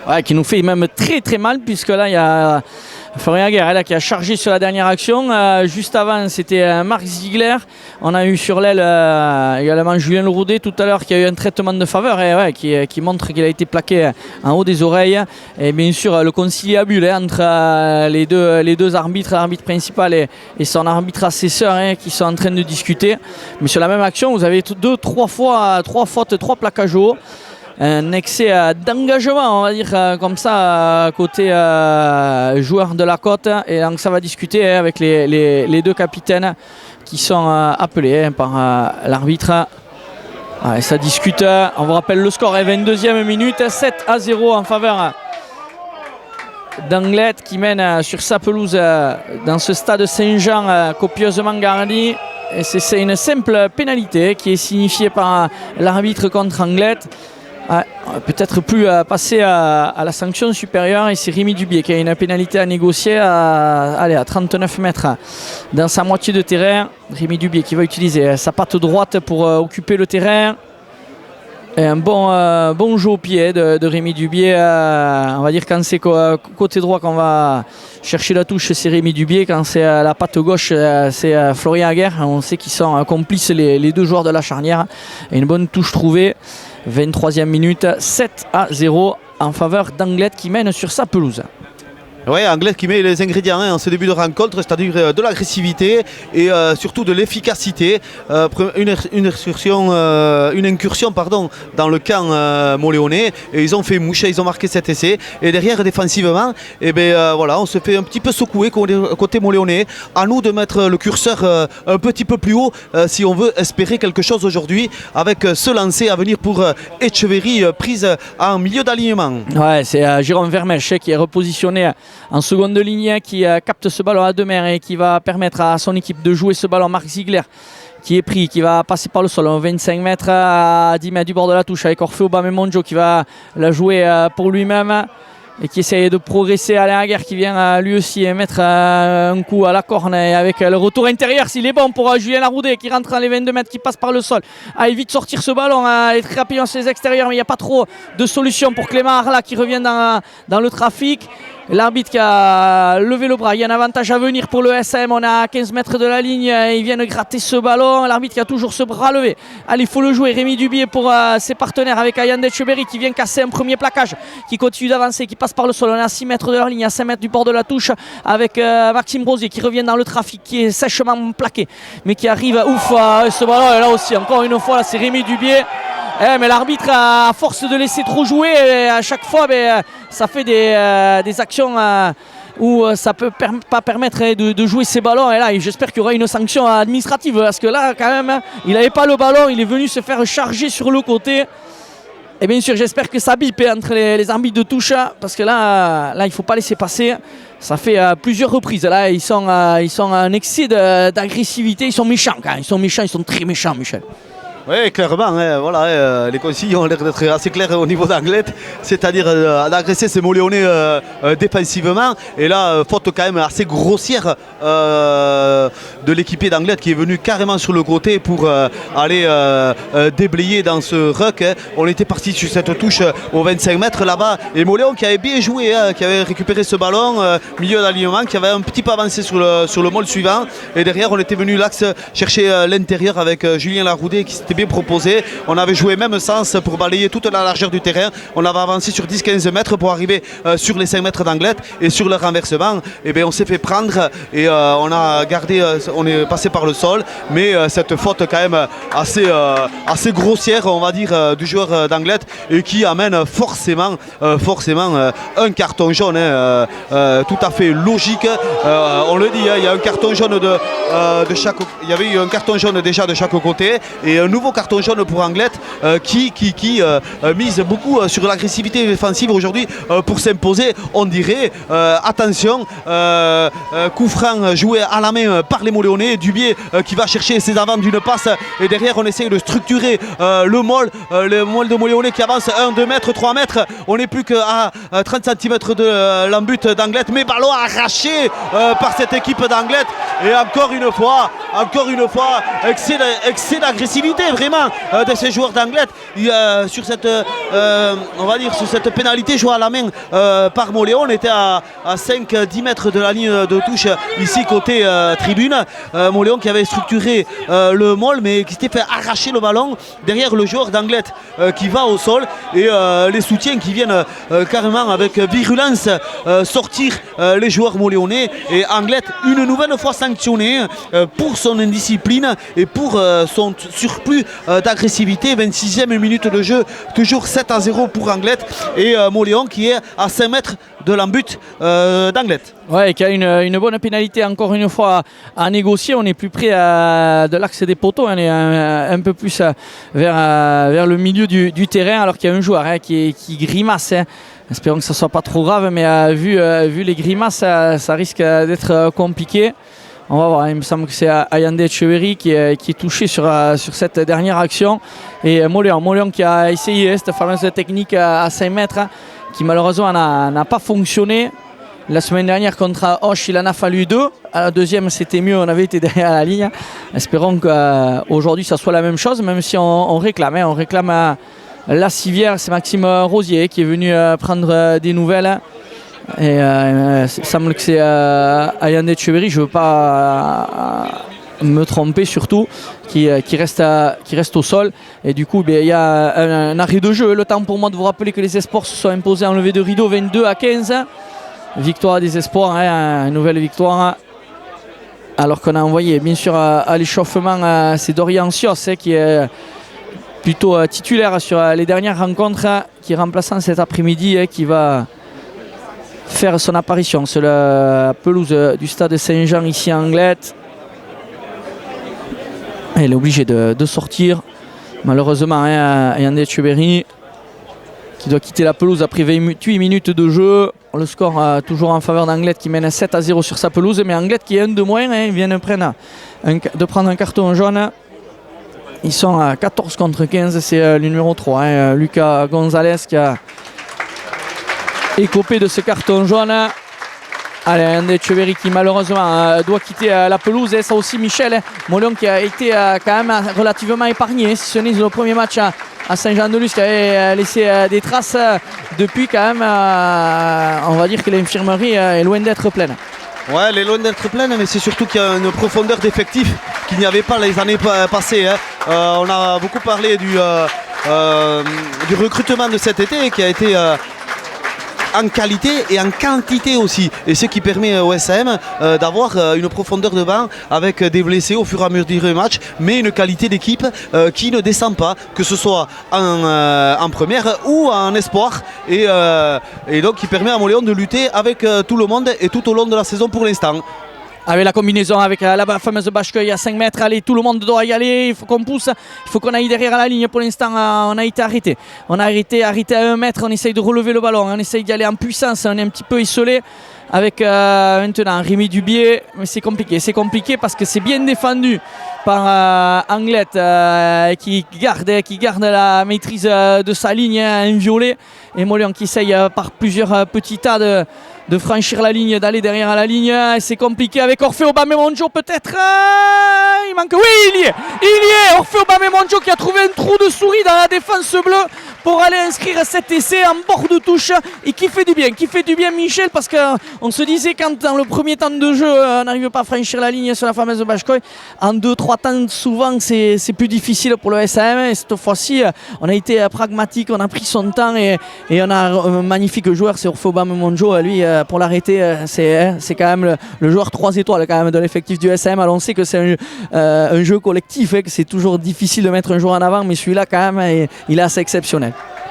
Ouais, qui nous fait même très mal, puisque là il y a Florian Aguerre qui a chargé sur la dernière action. Juste avant, c'était Marc Ziegler. On a eu sur l'aile également Julien Leroudet tout à l'heure qui a eu un traitement de faveur qui montre qu'il a été plaqué en haut des oreilles. Et bien sûr, le conciliabule entre les deux arbitres, l'arbitre principal et son arbitre assesseur qui sont en train de discuter. Mais sur la même action, vous avez trois fautes, 3 plaquages hauts. Un excès d'engagement, on va dire comme ça, côté joueur de la Côte. Et donc ça va discuter avec les 2 capitaines qui sont appelés par l'arbitre. Ça discute. On vous rappelle le score est 22e minute, 7-0 en faveur d'Anglet qui mène sur sa pelouse dans ce stade Saint-Jean copieusement garni. Et c'est une simple pénalité qui est signifiée par l'arbitre contre Anglet. Peut-être plus passer à la sanction supérieure, et c'est Rémi Dubié qui a une pénalité à négocier à 39 mètres dans sa moitié de terrain. Rémi Dubié qui va utiliser sa patte droite pour occuper le terrain. Et un bon jeu au pied de Rémi Dubié. On va dire quand c'est côté droit qu'on va chercher la touche, c'est Rémi Dubié. Quand c'est la patte gauche, c'est Florian Aguerre. On sait qu'ils sont complices les 2 joueurs de la charnière. Et une bonne touche trouvée. 23e minute, 7-0 en faveur d'Anglet qui mène sur sa pelouse. Oui, Anglet qui met les ingrédients en ce début de rencontre, c'est-à-dire de l'agressivité et surtout de l'efficacité. Une incursion dans le camp moléonais, et ils ont fait mouche, ils ont marqué cet essai. Et derrière, défensivement, on se fait un petit peu secouer côté moléonais. À nous de mettre le curseur un petit peu plus haut si on veut espérer quelque chose aujourd'hui avec ce lancer à venir pour Etcheverry, prise en milieu d'alignement. Ouais, c'est Jérôme Vermèche qui est repositionné en seconde ligne, qui capte ce ballon à 2 mains et qui va permettre à son équipe de jouer ce ballon. Marc Ziegler qui est pris, qui va passer par le sol, 25 mètres à 10 mètres du bord de la touche avec Orfeo Bamemonjo qui va la jouer pour lui-même et qui essaye de progresser. Alain Aguerre qui vient lui aussi mettre un coup à la corne, et avec le retour intérieur s'il est bon pour Julien Laroudet qui rentre dans les 22 mètres, qui passe par le sol, évite sortir ce ballon, est très rapidement sur les extérieurs, mais il n'y a pas trop de solution pour Clément Arla qui revient dans le trafic. L'arbitre qui a levé le bras, il y a un avantage à venir pour le SM, on est à 15 mètres de la ligne, ils viennent gratter ce ballon, l'arbitre qui a toujours ce bras levé. Allez, il faut le jouer, Rémi Dubié pour ses partenaires avec Ayande Etcheverry qui vient casser un premier plaquage, qui continue d'avancer, qui passe par le sol, on est à 6 mètres de la ligne, à 5 mètres du bord de la touche, avec Maxime Rosier qui revient dans le trafic, qui est sèchement plaqué, mais qui arrive, ce ballon est là aussi, encore une fois, là c'est Rémi Dubié. Mais l'arbitre, à force de laisser trop jouer, à chaque fois, ça fait des actions où ça peut pas permettre de jouer ces ballons. Et là, j'espère qu'il y aura une sanction administrative, parce que là, quand même, il n'avait pas le ballon, il est venu se faire charger sur le côté. Et bien sûr, j'espère que ça bipe entre les arbitres de touche, parce que là il ne faut pas laisser passer. Ça fait plusieurs reprises. Là, ils sont en excès d'agressivité, ils sont méchants quand même. Ils sont très méchants, Michel. Oui, clairement, les consignes ont l'air d'être assez claires au niveau d'Anglet, c'est-à-dire d'agresser ces moléonais défensivement. Et là, faute quand même assez grossière de l'équipier d'Anglet qui est venu carrément sur le côté pour aller déblayer dans ce ruck. On était parti sur cette touche aux 25 mètres là-bas. Et Moléon qui avait bien joué, qui avait récupéré ce ballon, milieu d'alignement, qui avait un petit peu avancé sur le môle suivant. Et derrière, on était venu l'axe chercher l'intérieur avec Julien Laroudet qui s'était bien proposé. On avait joué même sens pour balayer toute la largeur du terrain. On avait avancé sur 10-15 mètres pour arriver sur les 5 mètres d'Anglet, et sur le renversement, on s'est fait prendre et on est passé par le sol, mais cette faute quand même assez grossière, on va dire, du joueur d'Anglet, et qui amène forcément un carton jaune tout à fait logique. On le dit, il y a un carton jaune de chaque, il y avait eu un carton jaune déjà de chaque côté, et un nouveau carton jaune pour Anglet qui mise beaucoup sur l'agressivité défensive aujourd'hui pour s'imposer, on dirait. Attention, coup franc joué à la main par les Moléonais. Dubié qui va chercher ses avants d'une passe, et derrière on essaye de structurer le môle de Moléonais qui avance 1, 2 mètres, 3 mètres. On n'est plus qu'à 30 cm de l'embut d'Anglet, mais ballon arraché par cette équipe d'Anglet. Et encore une fois, excès d'agressivité vraiment de ces joueurs d'Anglet sur cette, on va dire, sur cette pénalité jouée à la main par Mauléon. On était à 5-10 mètres de la ligne de touche ici côté tribune. Mauléon qui avait structuré le maul mais qui s'était fait arracher le ballon derrière le joueur d'Anglet qui va au sol et les soutiens qui viennent carrément avec virulence sortir les joueurs mauléonais et Anglet une nouvelle fois sanctionné pour son indiscipline et pour son surplus d'agressivité. 26e minute de jeu, toujours 7-0 pour Anglet et Mauléon qui est à 5 mètres de l'embut d'Anglet. Ouais, qui a une bonne pénalité encore une fois à négocier. On est plus près de l'axe des poteaux, on est un peu plus vers le milieu du terrain alors qu'il y a un joueur qui grimace. Espérons que ça ne soit pas trop grave, mais vu les grimaces, ça risque d'être compliqué. On va voir, il me semble que c'est Ayande Echeverry qui est touché sur cette dernière action. Et Mauléon qui a essayé cette fameuse technique à 5 mètres, qui malheureusement n'a pas fonctionné. La semaine dernière contre Auch, il en a fallu 2. À la deuxième, c'était mieux, on avait été derrière la ligne. Espérons qu'aujourd'hui, ça soit la même chose, même si on réclame. On réclame la civière, c'est Maxime Rosier qui est venu prendre des nouvelles. Et il semble que c'est Ayande Echeverry, je ne veux pas me tromper surtout, qui reste au sol. Et du coup, il y a un arrêt de jeu. Le temps pour moi de vous rappeler que les Espoirs se sont imposés en levée de rideau 22-15. Victoire des Espoirs, une nouvelle victoire. Alors qu'on a envoyé bien sûr à l'échauffement, c'est Dorian Sios qui est plutôt titulaire sur les dernières rencontres, qui est remplaçant cet après-midi, qui va faire son apparition sur la pelouse du stade Saint-Jean ici à Anglet. Elle est obligée de sortir. Malheureusement, Ayande Echeverry qui doit quitter la pelouse après 28 minutes de jeu. Le score toujours en faveur d'Anglet qui mène 7-0 sur sa pelouse. Mais Anglet qui est un de moins, il vient de prendre un carton jaune. Ils sont à 14 contre 15, c'est le numéro 3, Lucas Gonzalez qui a écopé de ce carton jaune. Allez, Ayande Echeverry qui malheureusement doit quitter la pelouse. Et ça aussi Michel Mauléon qui a été quand même relativement épargné, si ce n'est le premier match à Saint-Jean-de-Luz qui avait laissé des traces. Depuis quand même, on va dire que l'infirmerie est loin d'être pleine. Ouais, elle est loin d'être pleine, mais c'est surtout qu'il y a une profondeur d'effectif qu'il n'y avait pas les années passées. On a beaucoup parlé du recrutement de cet été qui a été en qualité et en quantité aussi, et ce qui permet au SM d'avoir une profondeur de banc avec des blessés au fur et à mesure du match, mais une qualité d'équipe qui ne descend pas, que ce soit en première ou en espoir, et donc qui permet à Mauléon de lutter avec tout le monde et tout au long de la saison pour l'instant. Avec la combinaison avec la fameuse bâche-cueil à 5 mètres, allez, tout le monde doit y aller, il faut qu'on pousse, il faut qu'on aille derrière la ligne. Pour l'instant, on a été arrêté. On a arrêté à 1 mètre, on essaye de relever le ballon, on essaye d'y aller en puissance, on est un petit peu isolé avec maintenant Rémi Dubier, mais c'est compliqué parce que c'est bien défendu par Anglet qui garde la maîtrise de sa ligne inviolée, et Mauléon qui essaye par plusieurs petits tas de franchir la ligne, d'aller derrière la ligne. C'est compliqué avec Orphée Aubameyang peut-être. Il manque. Oui, il y est. Orphée Aubameyang qui a trouvé un trou de souris dans la défense bleue pour aller inscrire cet essai en bord de touche, et qui fait du bien Michel, parce qu'on se disait quand dans le premier temps de jeu on n'arrive pas à franchir la ligne sur la fameuse bâche-cueil, en 2-3 temps souvent c'est plus difficile pour le SM, et cette fois-ci on a été pragmatique, on a pris son temps, et on a un magnifique joueur, c'est Orphée Aubameyang. Lui pour l'arrêter, c'est quand même le joueur 3 étoiles quand même de l'effectif du SM. Alors on sait que c'est un jeu collectif, que c'est toujours difficile de mettre un joueur en avant, mais celui-là quand même il est assez exceptionnel.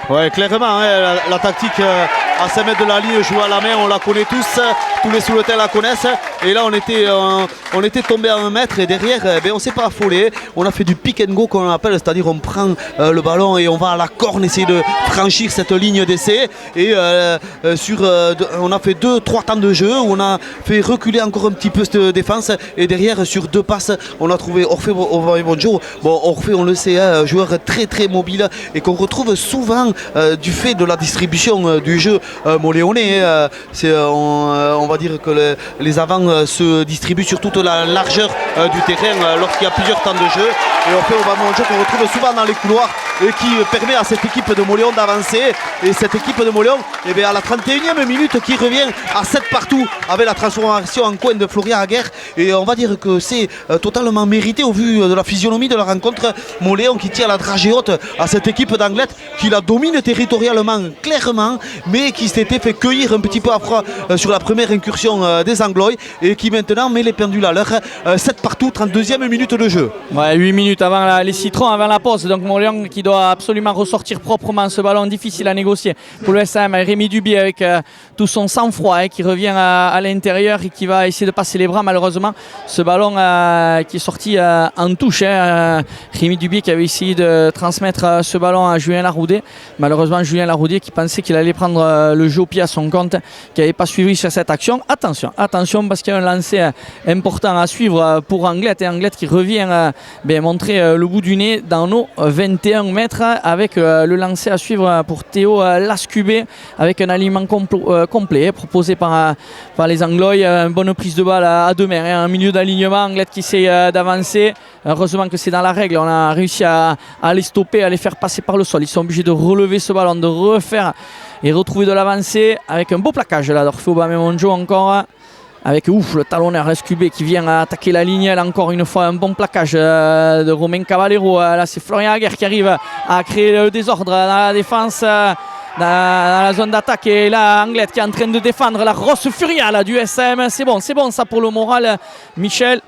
Ouais, clairement, la tactique à 5 mètres de la ligne, jouer à la main, on la connaît tous les sous-le-terrain la connaissent. Et là, on était tombé à 1 mètre, et derrière, on ne s'est pas affolé. On a fait du pick and go, comme on appelle, c'est-à-dire on prend le ballon et on va à la corne essayer de franchir cette ligne d'essai. Et on a fait 2-3 temps de jeu où on a fait reculer encore un petit peu cette défense. Et derrière, sur 2 passes, on a trouvé Orphée Aubameyang. Bon, Orphée, on le sait, joueur très très mobile, et qu'on retrouve souvent du fait de la distribution du jeu mauléonais. On va dire que les avants se distribue sur toute la largeur du terrain lorsqu'il y a plusieurs temps de jeu. Et on fait au ballon jeu qu'on retrouve souvent dans les couloirs et qui permet à cette équipe de Mauléon d'avancer. Et cette équipe de Mauléon, eh bien, à la 31e minute, qui revient à 7 partout avec la transformation en coin de Florian Aguerre. Et on va dire que c'est totalement mérité au vu de la physionomie de la rencontre. Mauléon qui tient la dragée haute à cette équipe d'Anglet qui la domine territorialement clairement, mais qui s'était fait cueillir un petit peu à froid sur la première incursion des Anglois et qui maintenant met les pendules à l'heure. 7 partout, 32e minute de jeu. Ouais, 8 minutes avant les citrons, avant la pause. Donc Mauléon qui doit absolument ressortir proprement ce ballon difficile à négocier pour le SM. Rémi Dubié avec tout son sang-froid qui revient à l'intérieur et qui va essayer de passer les bras. Malheureusement, ce ballon qui est sorti en touche. Rémi Dubié qui avait essayé de transmettre ce ballon à Julien Laroudet. Malheureusement, Julien Laroudet qui pensait qu'il allait prendre le jeu au pied à son compte, qui n'avait pas suivi sur cette action. Attention parce qu'il y a un lancer important à suivre pour Anglet, et Anglet qui revient montrer le bout du nez dans nos 21 mètres avec le lancer à suivre pour Théo Lascubé avec un alignement complet proposé par les Anglois. Une bonne prise de balle à deux mains, un milieu d'alignement. Anglet qui essaie d'avancer. Heureusement que c'est dans la règle, on a réussi à les stopper, à les faire passer par le sol. Ils sont obligés de relever ce ballon, de refaire et retrouver de l'avancée avec un beau plaquage là d'Orfeo Bamemonjo encore. Avec le talonneur Lascubé qui vient attaquer la ligne. Là encore une fois un bon plaquage de Romain Cavallero. Là c'est Florian Aguerre qui arrive à créer le désordre dans la défense, dans la zone d'attaque. Et là Anglet qui est en train de défendre la grosse furia là, du SM. C'est bon ça pour le moral, Michel.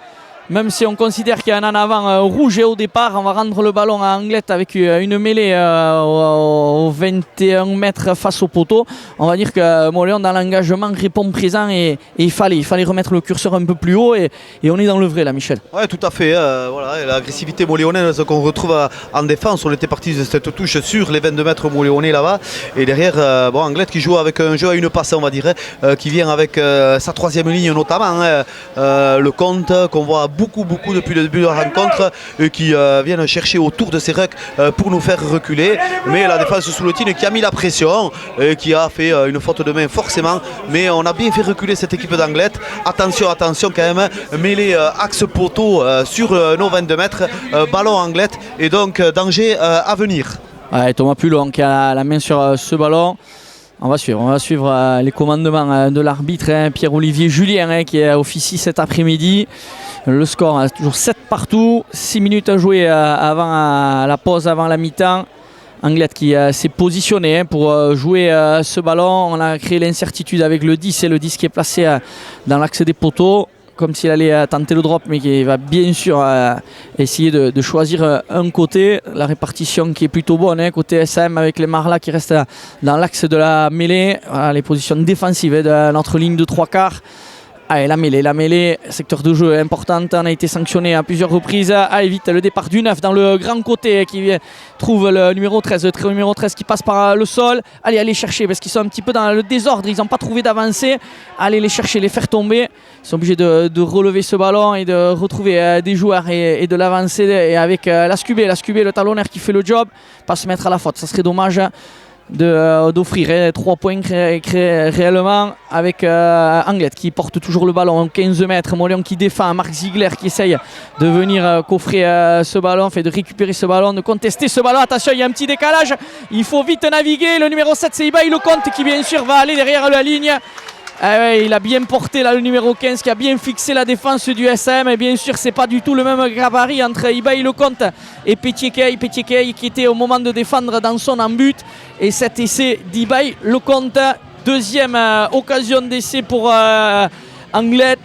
Même si on considère qu'il y a un en avant rouge et au départ, on va rendre le ballon à Anglet avec une mêlée aux 21 mètres face au poteau. On va dire que Mauléon dans l'engagement répond présent et il fallait remettre le curseur un peu plus haut et on est dans le vrai là, Michel. Oui, tout à fait. Voilà, l'agressivité mauléonaise qu'on retrouve en défense. On était parti de cette touche sur les 22 mètres mauléonais là-bas. Et derrière, Anglet qui joue avec un jeu à une passe, on va dire, qui vient avec sa troisième ligne notamment. Le compte qu'on voit beaucoup depuis le début de la rencontre qui viennent chercher autour de ces rucks pour nous faire reculer, mais la défense Souletine qui a mis la pression et qui a fait une faute de main forcément, mais on a bien fait reculer cette équipe d'Anglet. Attention quand même, mêlée axe poteau sur nos 22 mètres, ballon Anglet et donc danger à venir. Ouais, Thomas Pulon qui a la main sur ce ballon. On va suivre les commandements de l'arbitre, Pierre-Olivier Julien, qui officie cet après-midi. Le score, toujours 7 partout, 6 minutes à jouer avant la pause, avant la mi-temps. Anglet qui s'est positionné pour jouer ce ballon. On a créé l'incertitude avec le 10 et le 10 qui est placé dans l'axe des poteaux, comme s'il allait tenter le drop, mais qui va bien sûr essayer de choisir un côté. La répartition qui est plutôt bonne, côté SM avec les Marla qui restent dans l'axe de la mêlée. Voilà, les positions défensives de notre ligne de 3/4. Allez, la mêlée, secteur de jeu importante, on a été sanctionné à plusieurs reprises. Allez vite, le départ du 9 dans le grand côté qui trouve le numéro 13, le numéro 13 qui passe par le sol. Allez chercher parce qu'ils sont un petit peu dans le désordre, ils n'ont pas trouvé d'avancée. Allez les chercher, les faire tomber. Ils sont obligés de relever ce ballon et de retrouver des joueurs et de l'avancer. Et avec Lascubé, le talonneur qui fait le job, pas se mettre à la faute, ça serait dommage d'offrir 3 points réellement avec Anglet qui porte toujours le ballon 15 mètres, Mauléon qui défend, Marc Ziegler qui essaye de venir coffrer ce ballon, de récupérer ce ballon, de contester ce ballon. Attention, il y a un petit décalage, il faut vite naviguer. Le numéro 7 c'est Ibaï Lecomte qui bien sûr va aller derrière la ligne. Il a bien porté là, le numéro 15 qui a bien fixé la défense du SM. Et bien sûr, c'est pas du tout le même gabarit entre Ibaï Lecomte et Pétiekei qui était au moment de défendre dans son embut. Et cet essai d'Ibaï Lecomte, deuxième occasion d'essai pour Anglet.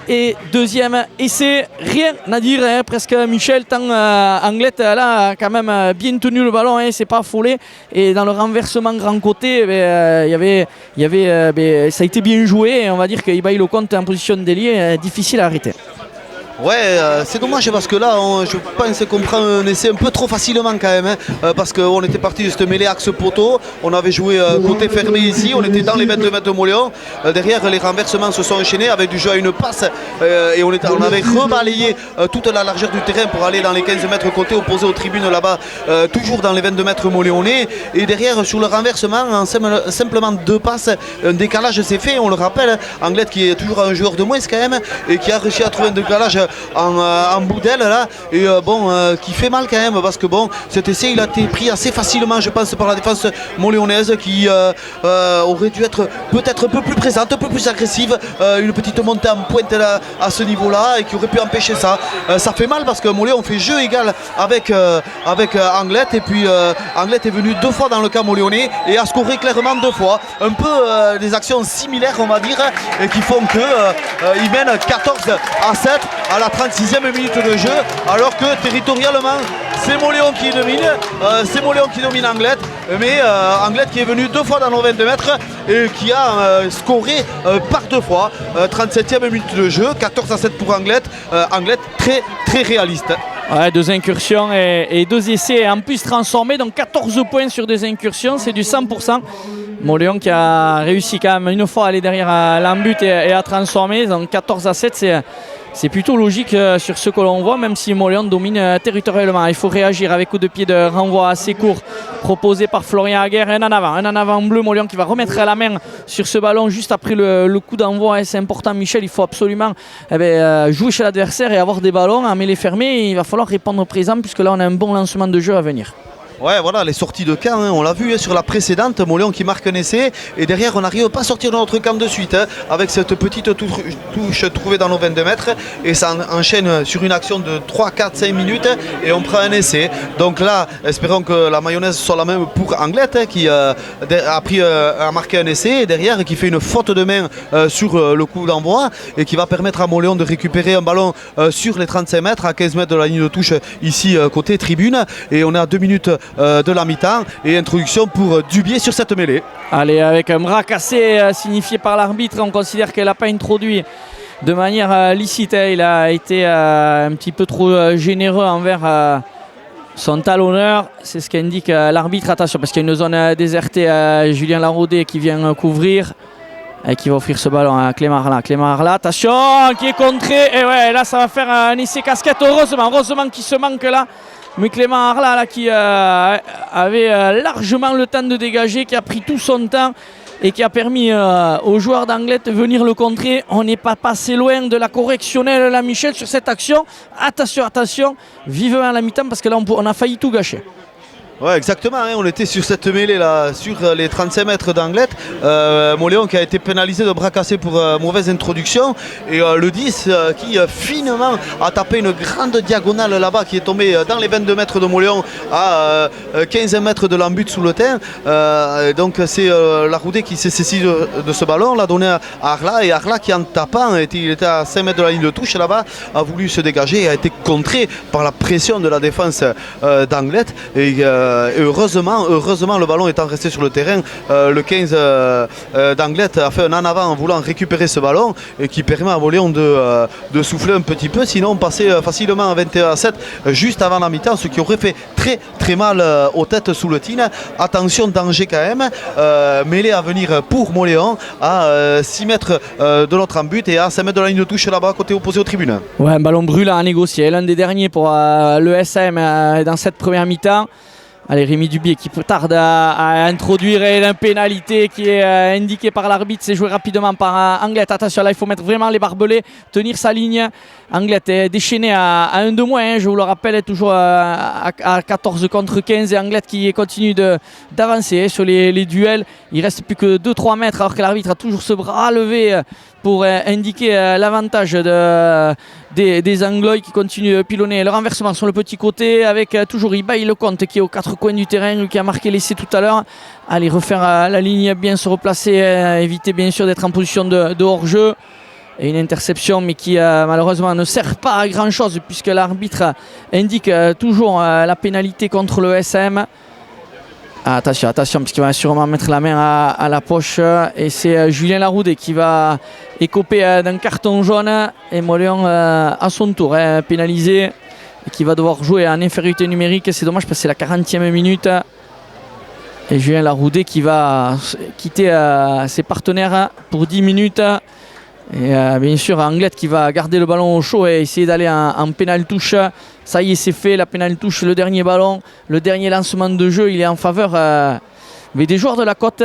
Et deuxième essai, rien à dire, presque Michel, tant Anglet là a quand même bien tenu le ballon, c'est pas affolé. Et dans le renversement grand côté, ça a été bien joué. Et on va dire qu'Ibaï Lecomte en position d'ailier, difficile à arrêter. Ouais, c'est dommage parce que là, je pense qu'on prend un essai un peu trop facilement quand même. Parce qu'on était parti de cette mêlée axe poteau, on avait joué côté fermé ici, on était dans les 22 mètres de Moléon. Derrière, les renversements se sont enchaînés avec du jeu à une passe. Et on avait rebalayé toute la largeur du terrain pour aller dans les 15 mètres côté opposé aux tribunes là-bas, toujours dans les 22 mètres moléonais. Et derrière, sur le renversement, en simplement 2 passes, un décalage s'est fait. On le rappelle, Anglette qui est toujours un joueur de moins quand même, et qui a réussi à trouver un décalage en bout d'aile là, et qui fait mal quand même parce que bon, cet essai il a été pris assez facilement, je pense, par la défense moléonaise qui aurait dû être peut-être un peu plus présente, un peu plus agressive, une petite montée en pointe là, à ce niveau là, et qui aurait pu empêcher ça. Ça fait mal parce que Moléon fait jeu égal avec Anglette, et puis Anglette est venu 2 fois dans le camp moléonais et a scoré clairement 2 fois, un peu des actions similaires on va dire, et qui font que il mène 14-7 à la 36e minute de jeu, alors que territorialement c'est Moléon qui domine Anglette, mais Anglette qui est venu 2 fois dans nos 22 mètres et qui a scoré par 2 fois. 37e minute de jeu, 14-7 pour Anglette. Anglette très très réaliste. Ouais, 2 incursions et 2 essais en plus transformés, donc 14 points sur 2 incursions, c'est du 100%. Moléon qui a réussi quand même une fois à aller derrière l'embut et à transformer, donc 14-7, c'est plutôt logique sur ce que l'on voit, même si Moléon domine territorialement. Il faut réagir avec coup de pied de renvoi assez court proposé par Florian Aguerre. Un en avant bleu, Moléon qui va remettre la main sur ce ballon juste après le coup d'envoi. C'est important, Michel, il faut absolument jouer chez l'adversaire et avoir des ballons en mêlée fermée. Il va falloir répondre présent puisque là on a un bon lancement de jeu à venir. Ouais, voilà, les sorties de camp, on l'a vu sur la précédente, Moléon qui marque un essai, et derrière on n'arrive pas à sortir de notre camp de suite, avec cette petite touche trouvée dans nos 22 mètres, et ça enchaîne sur une action de 3, 4, 5 minutes, et on prend un essai. Donc là, espérons que la mayonnaise soit la même pour Anglette, qui a marqué un essai, et derrière qui fait une faute de main sur le coup d'envoi, et qui va permettre à Moléon de récupérer un ballon sur les 35 mètres, à 15 mètres de la ligne de touche, ici côté tribune, et on est à 2 minutes de la mi-temps, et introduction pour Dubié sur cette mêlée. Allez, avec un bras cassé signifié par l'arbitre, on considère qu'elle n'a pas introduit de manière licite. Il a été un petit peu trop généreux envers son talonneur, c'est ce qu'indique l'arbitre. Attention, parce qu'il y a une zone désertée à Julien Laraudet qui vient couvrir et qui va offrir ce ballon à Clément Arlat. Clément Arlat, attention, qui est contré, et ouais, là ça va faire un essai casquette, heureusement qu'il se manque là. Mais Clément Arlat là, qui avait largement le temps de dégager, qui a pris tout son temps et qui a permis aux joueurs d'Anglette de venir le contrer. On n'est pas passé loin de la correctionnelle là, Michel, sur cette action. Attention, vivement à la mi-temps parce que là on a failli tout gâcher. Ouais, exactement, on était sur cette mêlée là, sur les 35 mètres d'Anglette. Moléon qui a été pénalisé de bras cassés pour mauvaise introduction, et le 10 qui finement a tapé une grande diagonale là-bas, qui est tombé dans les 22 mètres de Moléon à 15 mètres de l'embut sous le terrain. Donc c'est Laraudet qui s'est saisi de ce ballon, l'a donné à Arlat, et Arlat qui en tapant, il était à 5 mètres de la ligne de touche là-bas, a voulu se dégager et a été contré par la pression de la défense d'Anglette. Et heureusement, le ballon étant resté sur le terrain, le 15 d'Anglette a fait un en avant en voulant récupérer ce ballon, et qui permet à Moléon de souffler un petit peu, sinon on passait facilement à 21-7 juste avant la mi-temps, ce qui aurait fait très très mal aux têtes sous le tine. Attention, danger quand même, mêlée à venir pour Moléon à 6 mètres de notre embut et à 5 mètres de la ligne de touche là-bas côté opposé aux tribunes. Ouais, un ballon brûlant à négocier, l'un des derniers pour le SM dans cette première mi-temps. Allez, Rémi Dubié qui tarde à introduire, et la pénalité qui est indiquée par l'arbitre, c'est joué rapidement par Anglette. Attention, là il faut mettre vraiment les barbelés, tenir sa ligne. Anglette est déchaîné à 1 de moins, je vous le rappelle, est toujours à 14 contre 15, et Anglette qui continue d'avancer sur les duels. Il reste plus que 2-3 mètres, alors que l'arbitre a toujours ce bras levé pour indiquer l'avantage des Anglois qui continuent de pilonner le renversement sur le petit côté, avec toujours Ibaï Lecomte qui est aux 4 coins du terrain, lui qui a marqué l'essai tout à l'heure. Allez, refaire la ligne, bien se replacer, éviter bien sûr d'être en position de hors-jeu. Et une interception, mais qui malheureusement ne sert pas à grand chose, puisque l'arbitre indique toujours la pénalité contre le SM. Attention, attention, parce qu'il va sûrement mettre la main à la poche. Et c'est Julien Laroudet qui va écoper d'un carton jaune. Et Moléon à son tour, pénalisé. Et qui va devoir jouer en infériorité numérique. C'est dommage parce que c'est la 40e minute. Et Julien Laroudet qui va quitter ses partenaires pour 10 minutes. Et bien sûr Anglette qui va garder le ballon au chaud et essayer d'aller en pénal touche. Ça y est, c'est fait, la pénal touche, le dernier ballon, le dernier lancement de jeu, il est en faveur mais des joueurs de la Côte.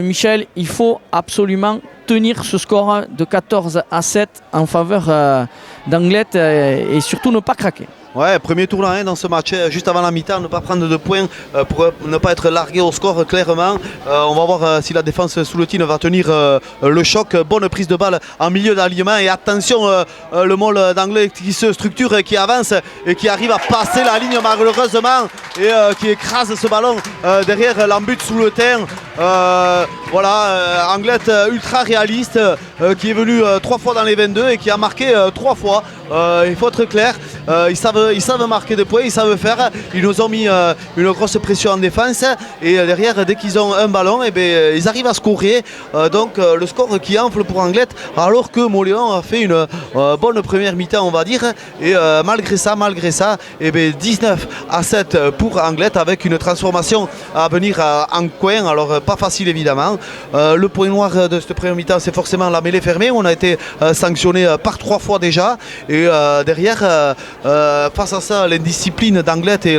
Michel, il faut absolument tenir ce score de 14-7 en faveur d'Anglette et surtout ne pas craquer. Ouais, premier tournant dans ce match, juste avant la mi-temps, ne pas prendre de points pour ne pas être largué au score clairement. On va voir si la défense sous le tir va tenir le choc. Bonne prise de balle en milieu d'alignement et attention le môle d'Anglette qui se structure, qui avance et qui arrive à passer la ligne malheureusement et qui écrase ce ballon derrière l'embut sous le terrain. Voilà, Anglette ultra réaliste qui est venu 3 fois dans les 22 et qui a marqué 3 fois. Il faut être clair, ils savent marquer des points, ils savent faire. Ils nous ont mis une grosse pression en défense et derrière, dès qu'ils ont un ballon, ils arrivent à scorer. Donc le score qui enfle pour Anglette, alors que Moléon a fait une bonne première mi-temps, on va dire. Et malgré ça, 19-7 pour Anglette avec une transformation à venir en coin. Alors pas facile évidemment. Le point noir de cette première mi-temps, c'est forcément la mêlée fermée. On a été sanctionné par 3 fois déjà. Et derrière, face à ça, l'indiscipline d'Anglette et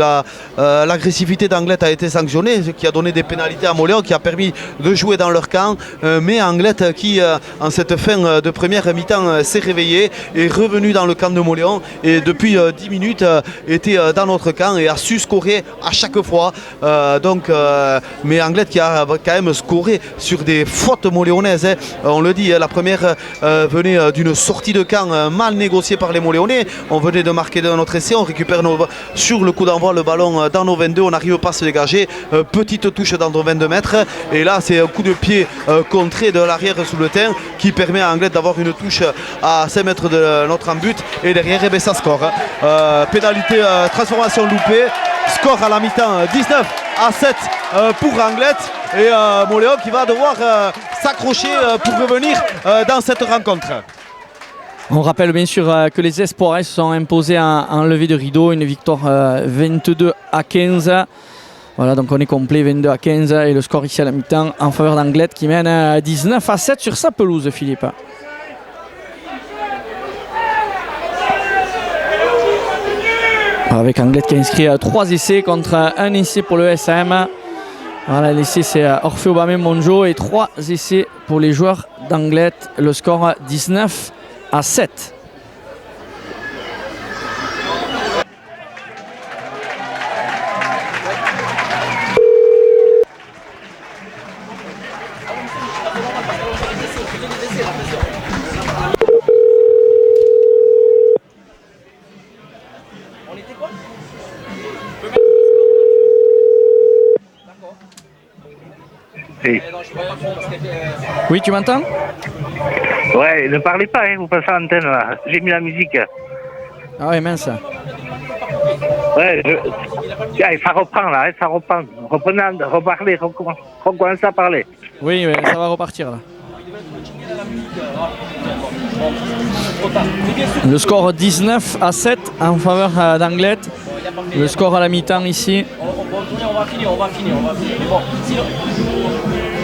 l'agressivité d'Anglette a été sanctionnée, ce qui a donné des pénalités à Moléon, qui a permis de jouer dans leur camp. Mais Anglette qui, en cette fin de première mi-temps, s'est réveillé, est revenu dans le camp de Moléon et depuis 10 minutes était dans notre camp et a su scorer à chaque fois. Mais Anglette qui a quand même scoré sur des fautes moléonaises. On le dit, la première venait d'une sortie de camp mal négociée par les Moléonais. On venait de marquer notre essai, on récupère sur le coup d'envoi le ballon dans nos 22, on n'arrive pas à se dégager, petite touche dans nos 22 mètres et là c'est un coup de pied contré de l'arrière sous le terrain qui permet à Anglette d'avoir une touche à 5 mètres de notre en but et derrière ça score. Pénalité, transformation loupée, score à la mi-temps 19-7 pour Anglette et Moléon qui va devoir s'accrocher pour revenir dans cette rencontre. On rappelle bien sûr que les Espoirs se sont imposés en levée de rideau, une victoire 22-15. Voilà, donc on est complet 22-15 et le score ici à la mi-temps en faveur d'Anglette qui mène 19-7 sur sa pelouse, Philippe. Avec Anglette qui a inscrit 3 essais contre 1 essai pour le SM. Voilà, l'essai c'est Orphée Aubameyang Monjo et 3 essais pour les joueurs d'Anglette. Le score 19-7. Oui, tu m'entends? Ouais, ne parlez pas, hein, vous passez à l'antenne là. J'ai mis la musique. Ah ouais, mince. Ouais, ça reprend là, hein, ça reprend. Reprenez, reparlez, recommencez à parler. Oui, mais ça va repartir là. Le score 19-7 en faveur d'Anglette. Le score à la mi-temps ici. On va finir. Mais bon, sinon...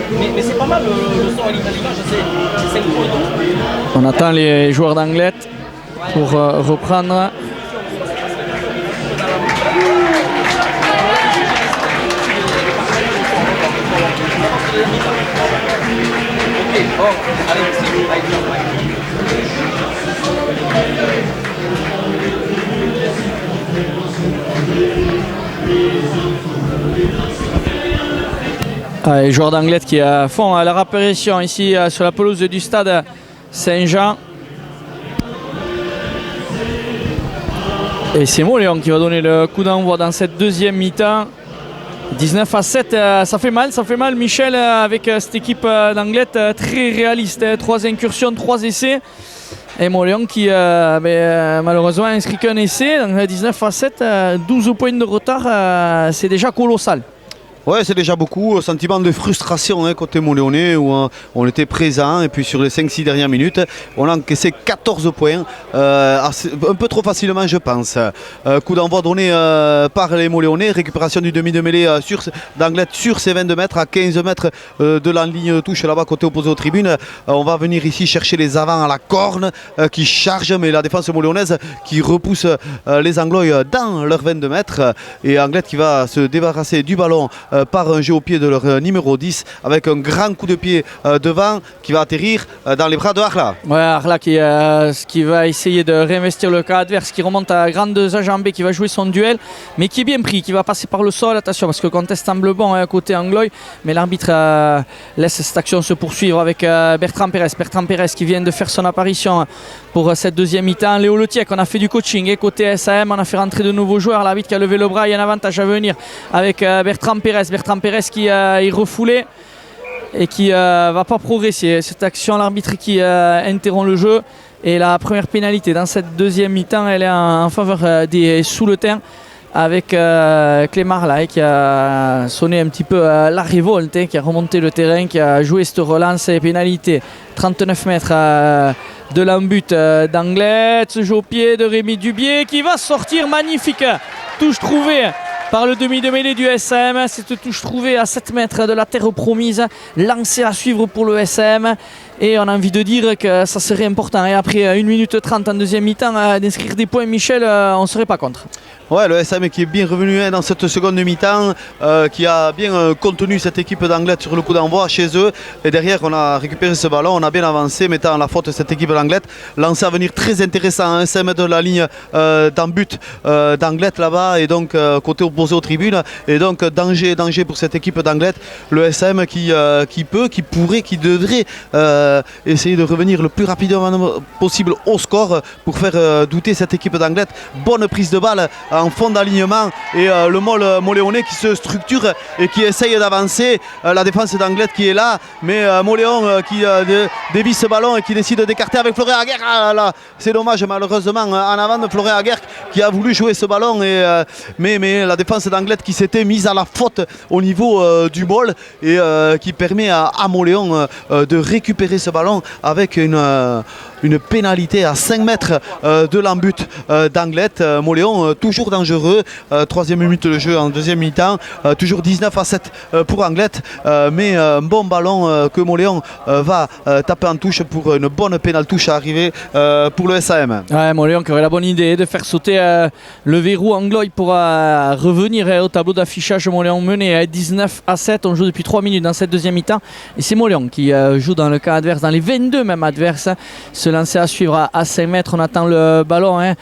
Mais c'est pas mal le son à l'image, c'est 5 points. On attend les joueurs d'Anglette pour reprendre. Les joueurs d'Anglette qui font leur apparition ici sur la pelouse du stade Saint-Jean. Et c'est Moléon qui va donner le coup d'envoi dans cette deuxième mi-temps. 19-7, ça fait mal Michel, avec cette équipe d'Anglette très réaliste. 3 incursions, 3 essais. Et Moléon qui malheureusement inscrit qu'un essai. Donc 19-7, 12 points de retard, c'est déjà colossal. Ouais, c'est déjà beaucoup. Sentiment de frustration côté Montléonais où on était présent et puis sur les 5-6 dernières minutes, on a encaissé 14 points, un peu trop facilement je pense. Coup d'envoi donné par les Montléonais, récupération du demi de mêlée d'Anglet sur ses 22 mètres à 15 mètres de la ligne de touche là-bas côté opposé aux tribunes. On va venir ici chercher les avants à la corne qui charge, mais la défense montléonaise qui repousse les Anglois dans leurs 22 mètres et Anglet qui va se débarrasser du ballon par un jeu au pied de leur numéro 10 avec un grand coup de pied devant qui va atterrir dans les bras de Arla. Ouais, Arla qui va essayer de réinvestir le cas adverse, qui remonte à grandes enjambées, qui va jouer son duel, mais qui est bien pris, qui va passer par le sol. Attention parce que conteste semble bon à côté Anglois, mais l'arbitre laisse cette action se poursuivre avec Bertrand Pérez. Bertrand Pérez qui vient de faire son apparition pour cette deuxième mi-temps. Léo Letiec, on a fait du coaching et côté SAM, on a fait rentrer de nouveaux joueurs. L'arbitre qui a levé le bras, il y a un avantage à venir avec Bertrand Pérez. Bertrand Pérez qui est refoulé et qui va pas progresser. Cette action, l'arbitre qui interrompt le jeu. Et la première pénalité dans cette deuxième mi-temps, elle est en faveur des Souletins avec Clémar là, qui a sonné un petit peu la révolte, qui a remonté le terrain, qui a joué cette relance et pénalité. 39 mètres de l'embut d'Anglet, ce jeu au pied de Rémi Dubier qui va sortir, magnifique touche trouvée par le demi de mêlée du SM. Cette touche trouvée à 7 mètres de la terre promise, lancée à suivre pour le SM. Et on a envie de dire que ça serait important. Et après 1 minute 30 en deuxième mi-temps, d'inscrire des points, Michel, on ne serait pas contre. Ouais, le SM qui est bien revenu dans cette seconde mi-temps, qui a bien contenu cette équipe d'Anglet sur le coup d'envoi chez eux. Et derrière, on a récupéré ce ballon, on a bien avancé, mettant en la faute cette équipe d'Anglet. Lancé à venir très intéressant, 5 mètres de la ligne d'en but d'Anglet là-bas, et donc côté opposé aux tribunes. Et donc danger pour cette équipe d'Anglet. Le SM qui pourrait, qui devrait essayer de revenir le plus rapidement possible au score pour faire douter cette équipe d'Anglet. Bonne prise de balle en fond d'alignement et le Montléonais qui se structure et qui essaye d'avancer. La défense d'Anglet qui est là, mais Montléon qui dévie ce ballon et qui décide d'écarter avec Florian Aguerre. Ah là, c'est dommage malheureusement en avant de Florian Aguerre qui a voulu jouer ce ballon mais la défense d'Anglet qui s'était mise à la faute au niveau du ball et qui permet à Montléon de récupérer ce ballon avec une pénalité à 5 mètres de l'embut d'Anglet. Montléon toujours dangereux, 3e minute de jeu en deuxième mi-temps, toujours 19-7 pour Anglet, mais un bon ballon que Montléon va taper en touche pour une bonne pénale touche à arriver pour le SAM. Ouais, Montléon qui aurait la bonne idée de faire sauter le verrou Anglois pour revenir au tableau d'affichage. Montléon mené 19-7, on joue depuis 3 minutes dans cette deuxième mi-temps et c'est Montléon qui joue dans le cas adverse, dans les 22 même adverses, se lancer à suivre à 5 mètres. On attend le ballon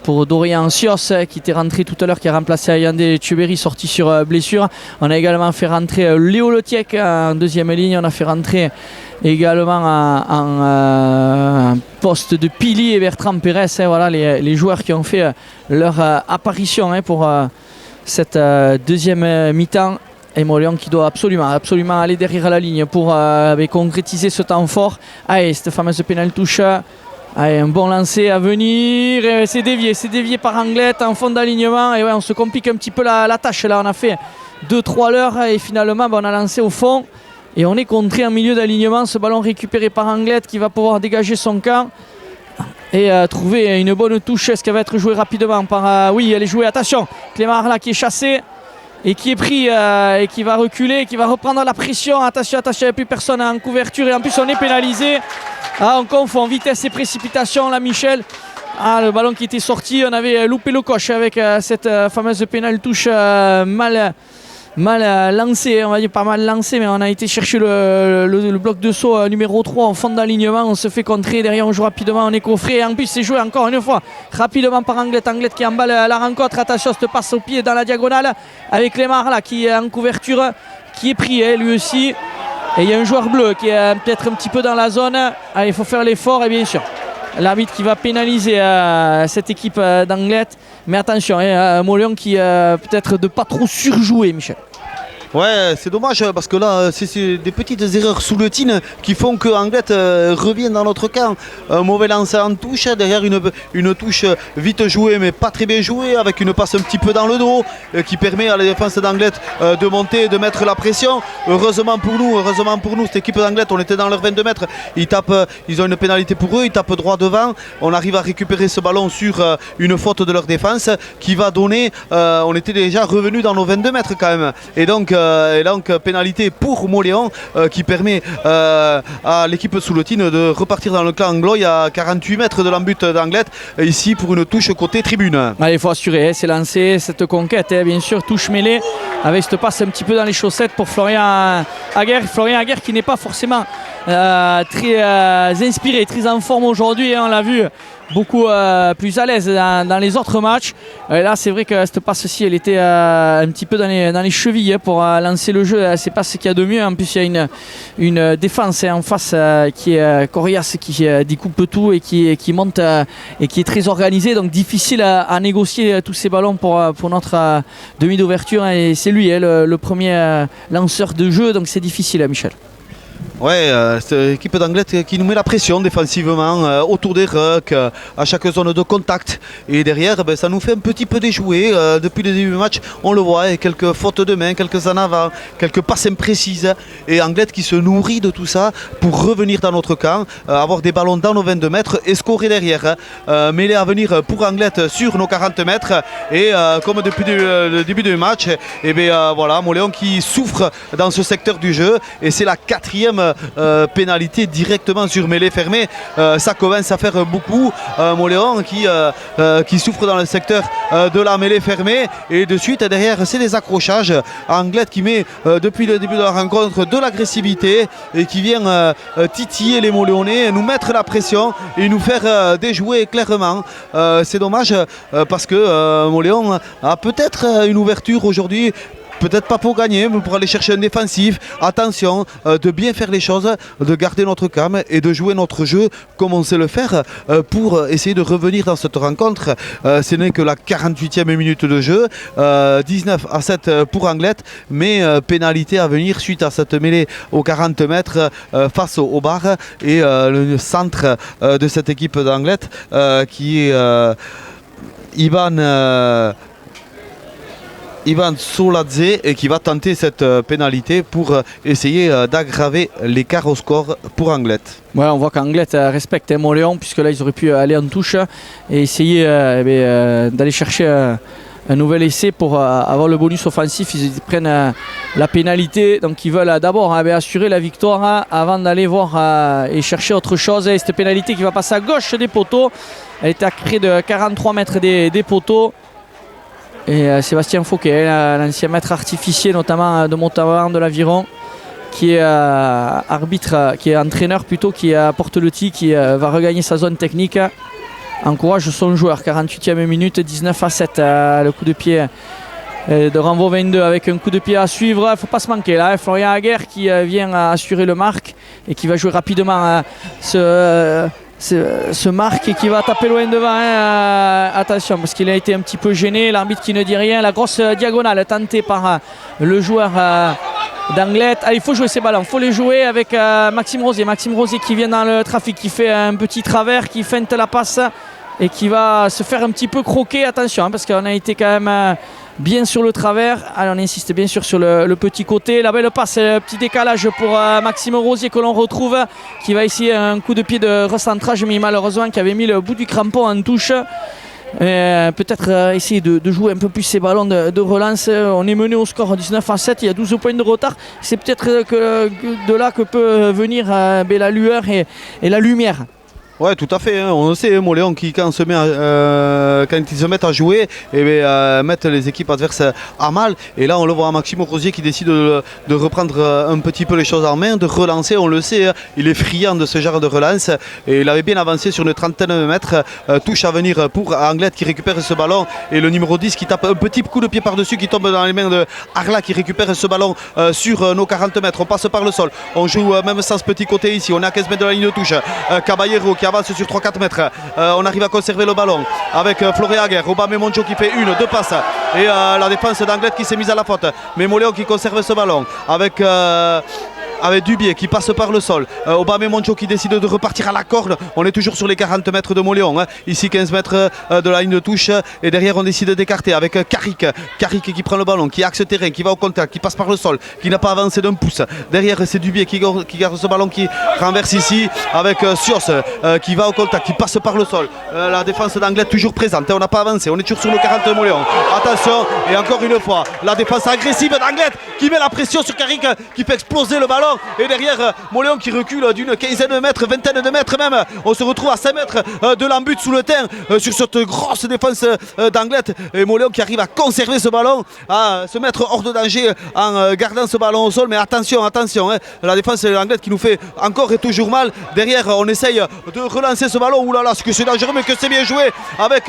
pour Dorian Sios qui était rentré tout à l'heure, qui a remplacé Ayandé Tchuberi, sorti sur blessure. On a également fait rentrer Léo Letiec en deuxième ligne. On a fait rentrer également en poste de Pili et Bertrand Pérez. Voilà les joueurs qui ont fait leur apparition pour cette deuxième mi-temps. Et Montléon qui doit absolument aller derrière la ligne pour concrétiser ce temps fort. Allez, cette fameuse pénale touche. Allez, un bon lancer à venir. C'est dévié par Anglet en fond d'alignement. Et ouais, on se complique un petit peu la tâche là. On a fait 2-3 leurres et finalement on a lancé au fond. Et on est contré en milieu d'alignement. Ce ballon récupéré par Anglet qui va pouvoir dégager son camp et trouver une bonne touche. Est-ce qu'elle va être jouée rapidement par... oui, elle est jouée. Attention, Clément Arla qui est chassé et qui est pris et qui va reculer, qui va reprendre la pression. Attention, il n'y a plus personne en couverture et en plus on est pénalisé. On confond vitesse et précipitation là, Michel. Le ballon qui était sorti, on avait loupé le coche avec cette fameuse pénale touche mal lancé, on va dire pas mal lancé, mais on a été chercher le bloc de saut numéro 3 en fond d'alignement. On se fait contrer, derrière on joue rapidement, on est coffré et en plus c'est joué encore une fois rapidement par Anglet qui emballe la rencontre. Attention, cette passe au pied dans la diagonale avec Clémar là qui est en couverture, qui est pris lui aussi, et il y a un joueur bleu qui est peut-être un petit peu dans la zone. Allez, il faut faire l'effort et bien sûr l'arbitre qui va pénaliser cette équipe d'Anglet, mais attention, Montléon qui peut-être de pas trop surjouer, Michel. Ouais, c'est dommage parce que là, c'est des petites erreurs sous le tin qui font que Anglette revient dans notre camp. Un mauvais lancer en touche, derrière une touche vite jouée mais pas très bien jouée, avec une passe un petit peu dans le dos qui permet à la défense d'Anglette de monter et de mettre la pression. Heureusement pour nous, cette équipe d'Anglette, on était dans leurs 22 mètres. Ils ont une pénalité pour eux, ils tapent droit devant. On arrive à récupérer ce ballon sur une faute de leur défense qui va donner, on était déjà revenu dans nos 22 mètres quand même. Et donc pénalité pour Mauléon qui permet à l'équipe sous le tin de repartir dans le clan anglo. Il y a 48 mètres de l'embut d'Anglette ici pour une touche côté tribune. Allez, il faut assurer, c'est lancé cette conquête, bien sûr, touche mêlée avec cette passe un petit peu dans les chaussettes pour Florian Aguerre. Florian Aguerre qui n'est pas forcément très inspiré, très en forme aujourd'hui, on l'a vu beaucoup plus à l'aise dans les autres matchs. Là c'est vrai que cette passe-ci elle était un petit peu dans les chevilles pour lancer le jeu. C'est pas ce qu'il y a de mieux. En plus il y a une défense en face qui est coriace, qui découpe tout et qui monte et qui est très organisée, donc difficile à négocier tous ces ballons pour notre demi d'ouverture, et c'est lui le premier lanceur de jeu, donc c'est difficile, Michel. Ouais, cette équipe d'Anglette qui nous met la pression défensivement autour des rucks, à chaque zone de contact. Et derrière, ça nous fait un petit peu déjouer. Depuis le début du match, on le voit, et quelques fautes de main, quelques en avant, quelques passes imprécises. Et Anglette qui se nourrit de tout ça pour revenir dans notre camp, avoir des ballons dans nos 22 mètres et scorer derrière. Mêlée à venir pour Anglette sur nos 40 mètres. Et comme depuis le début du match, et voilà, Mauléon qui souffre dans ce secteur du jeu. Et c'est la 4e pénalité directement sur mêlée fermée. Ça commence à faire beaucoup. Mauléon qui souffre dans le secteur de la mêlée fermée, et de suite derrière c'est des accrochages. Anglette qui met depuis le début de la rencontre de l'agressivité et qui vient titiller les Mauléonais, nous mettre la pression et nous faire déjouer clairement. C'est dommage parce que Mauléon a peut-être une ouverture aujourd'hui. Peut-être pas pour gagner, mais pour aller chercher un défensif. Attention, de bien faire les choses, de garder notre calme et de jouer notre jeu comme on sait le faire pour essayer de revenir dans cette rencontre. Ce n'est que la 48e minute de jeu, 19-7 pour Anglette, mais pénalité à venir suite à cette mêlée aux 40 mètres face au bar, et le centre de cette équipe d'Anglette qui est Ivan Soladze, et qui va tenter cette pénalité pour essayer d'aggraver l'écart au score pour Anglette. Ouais, on voit qu'Anglette respecte Mauléon, puisque là ils auraient pu aller en touche et essayer d'aller chercher un nouvel essai pour avoir le bonus offensif. Ils prennent la pénalité, donc ils veulent d'abord assurer la victoire avant d'aller voir et chercher autre chose. Et cette pénalité qui va passer à gauche des poteaux, elle est à près de 43 mètres des poteaux. Et Sébastien Fauquet, l'ancien maître artificier notamment de Montauban de l'Aviron, qui est arbitre, qui est entraîneur plutôt, qui apporte le tir, qui va regagner sa zone technique, encourage son joueur. 48e minute, 19-7, le coup de pied de Renvo 22 avec un coup de pied à suivre. Il ne faut pas se manquer là, Florian Aguerre qui vient assurer le marque et qui va jouer rapidement ce marque et qui va taper loin devant. Attention, parce qu'il a été un petit peu gêné, l'arbitre qui ne dit rien. La grosse diagonale tentée par le joueur d'Anglette. Il faut jouer ces ballons, il faut les jouer avec Maxime Rosier qui vient dans le trafic, qui fait un petit travers, qui feinte la passe et qui va se faire un petit peu croquer. Attention, parce qu'on a été quand même bien sur le travers. Allez, on insiste bien sûr sur le petit côté. La belle passe, le petit décalage pour Maxime Rosier que l'on retrouve, qui va essayer un coup de pied de recentrage, mais malheureusement qui avait mis le bout du crampon en touche. Peut-être essayer de jouer un peu plus ces ballons de relance. On est mené au score 19-7, il y a 12 points de retard. C'est peut-être de là que peut venir la lueur et la lumière. Ouais, tout à fait. On le sait, Mauléon qui quand ils se mettent à jouer, mettent les équipes adverses à mal. Et là, on le voit, Maxime Rosier qui décide de reprendre un petit peu les choses en main, de relancer. On le sait, il est friand de ce genre de relance. Et il avait bien avancé sur une trentaine de mètres. Touche à venir pour Anglette qui récupère ce ballon. Et le numéro 10 qui tape un petit coup de pied par-dessus, qui tombe dans les mains de Arla qui récupère ce ballon sur nos 40 mètres. On passe par le sol. On joue même sans ce petit côté ici. On est à 15 mètres de la ligne de touche. Caballero qui qui avance sur 3-4 mètres. On arrive à conserver le ballon avec Florian Aguerre. Aubameyang qui fait 1-2 passes. Et la défense d'Anglet qui s'est mise à la faute. Mais Moléon qui conserve ce ballon avec Dubié qui passe par le sol. Aubameyang qui décide de repartir à la corde. On est toujours sur les 40 mètres de Moléon. Ici 15 mètres de la ligne de touche. Et derrière on décide d'écarter avec Carrick. Carrick qui prend le ballon, qui axe terrain, qui va au contact, qui passe par le sol, qui n'a pas avancé d'un pouce. Derrière c'est Dubié qui garde ce ballon, qui renverse ici avec Sios qui va au contact, qui passe par le sol. La défense d'Anglet toujours présente. On n'a pas avancé. On est toujours sur le 40 de Moléon. Attention, et encore une fois, la défense agressive d'Anglet qui met la pression sur Carrick, qui fait exploser le ballon. Et derrière Moléon qui recule d'une quinzaine de mètres, vingtaine de mètres même. On se retrouve à 5 mètres de l'embut sous le terrain sur cette grosse défense d'Anglet. Et Moléon qui arrive à conserver ce ballon, à se mettre hors de danger en gardant ce ballon au sol. Mais attention, la défense d'Anglet qui nous fait encore et toujours mal. Derrière on essaye de relancer ce ballon. Oulala, ce que c'est dangereux, mais que c'est bien joué avec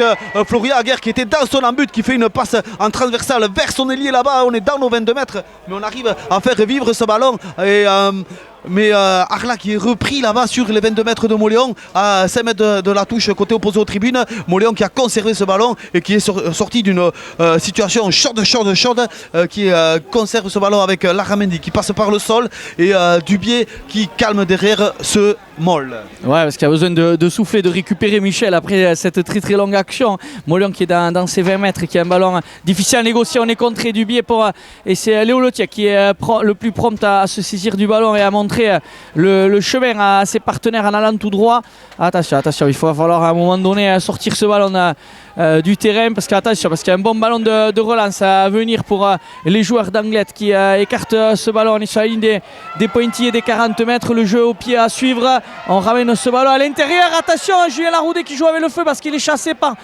Florian Aguerre qui était dans son embut, qui fait une passe en transversale vers son ailier là-bas. On est dans nos 22 mètres, mais on arrive à faire vivre ce ballon. Mais Arla qui est repris là-bas sur les 22 mètres de Moléon à 5 mètres de la touche côté opposé aux tribunes. Moléon qui a conservé ce ballon et qui est sorti d'une situation chaude qui conserve ce ballon avec Laramendi qui passe par le sol et Dubié qui calme derrière ce Moll. Ouais, parce qu'il a besoin de souffler, de récupérer Michel après cette très très longue action. Moléon qui est dans ses 20 mètres, qui a un ballon difficile à négocier. On est contré Dubié et c'est Léo Lotiec qui est le plus prompt à se saisir du ballon et à montrer le chemin à ses partenaires en allant tout droit. Attention, il va falloir à un moment donné sortir ce ballon du terrain parce qu'il y a un bon ballon de relance à venir pour les joueurs d'Anglet qui écartent ce ballon. On est sur la ligne des pointillés des 40 mètres, le jeu au pied à suivre. On ramène ce ballon à l'intérieur. Attention, Julien Laroudé qui joue avec le feu parce qu'il est chassé par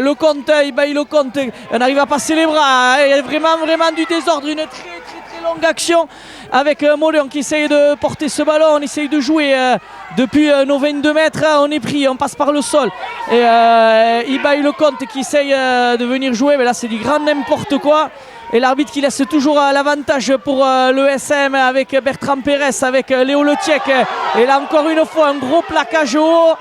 Lecomte. Lecomte, on arrive à passer les bras. Il y a vraiment du désordre, une très longue action avec Moléon qui essaye de porter ce ballon. On essaye de jouer depuis nos 22 mètres. On est pris, on passe par le sol. Et Lecomte qui essaye de venir jouer, mais là c'est du grand n'importe quoi. Et l'arbitre qui laisse toujours l'avantage pour le SM avec Bertrand Pérez, avec Léo Lotiec. Et là encore une fois un gros plaquage haut.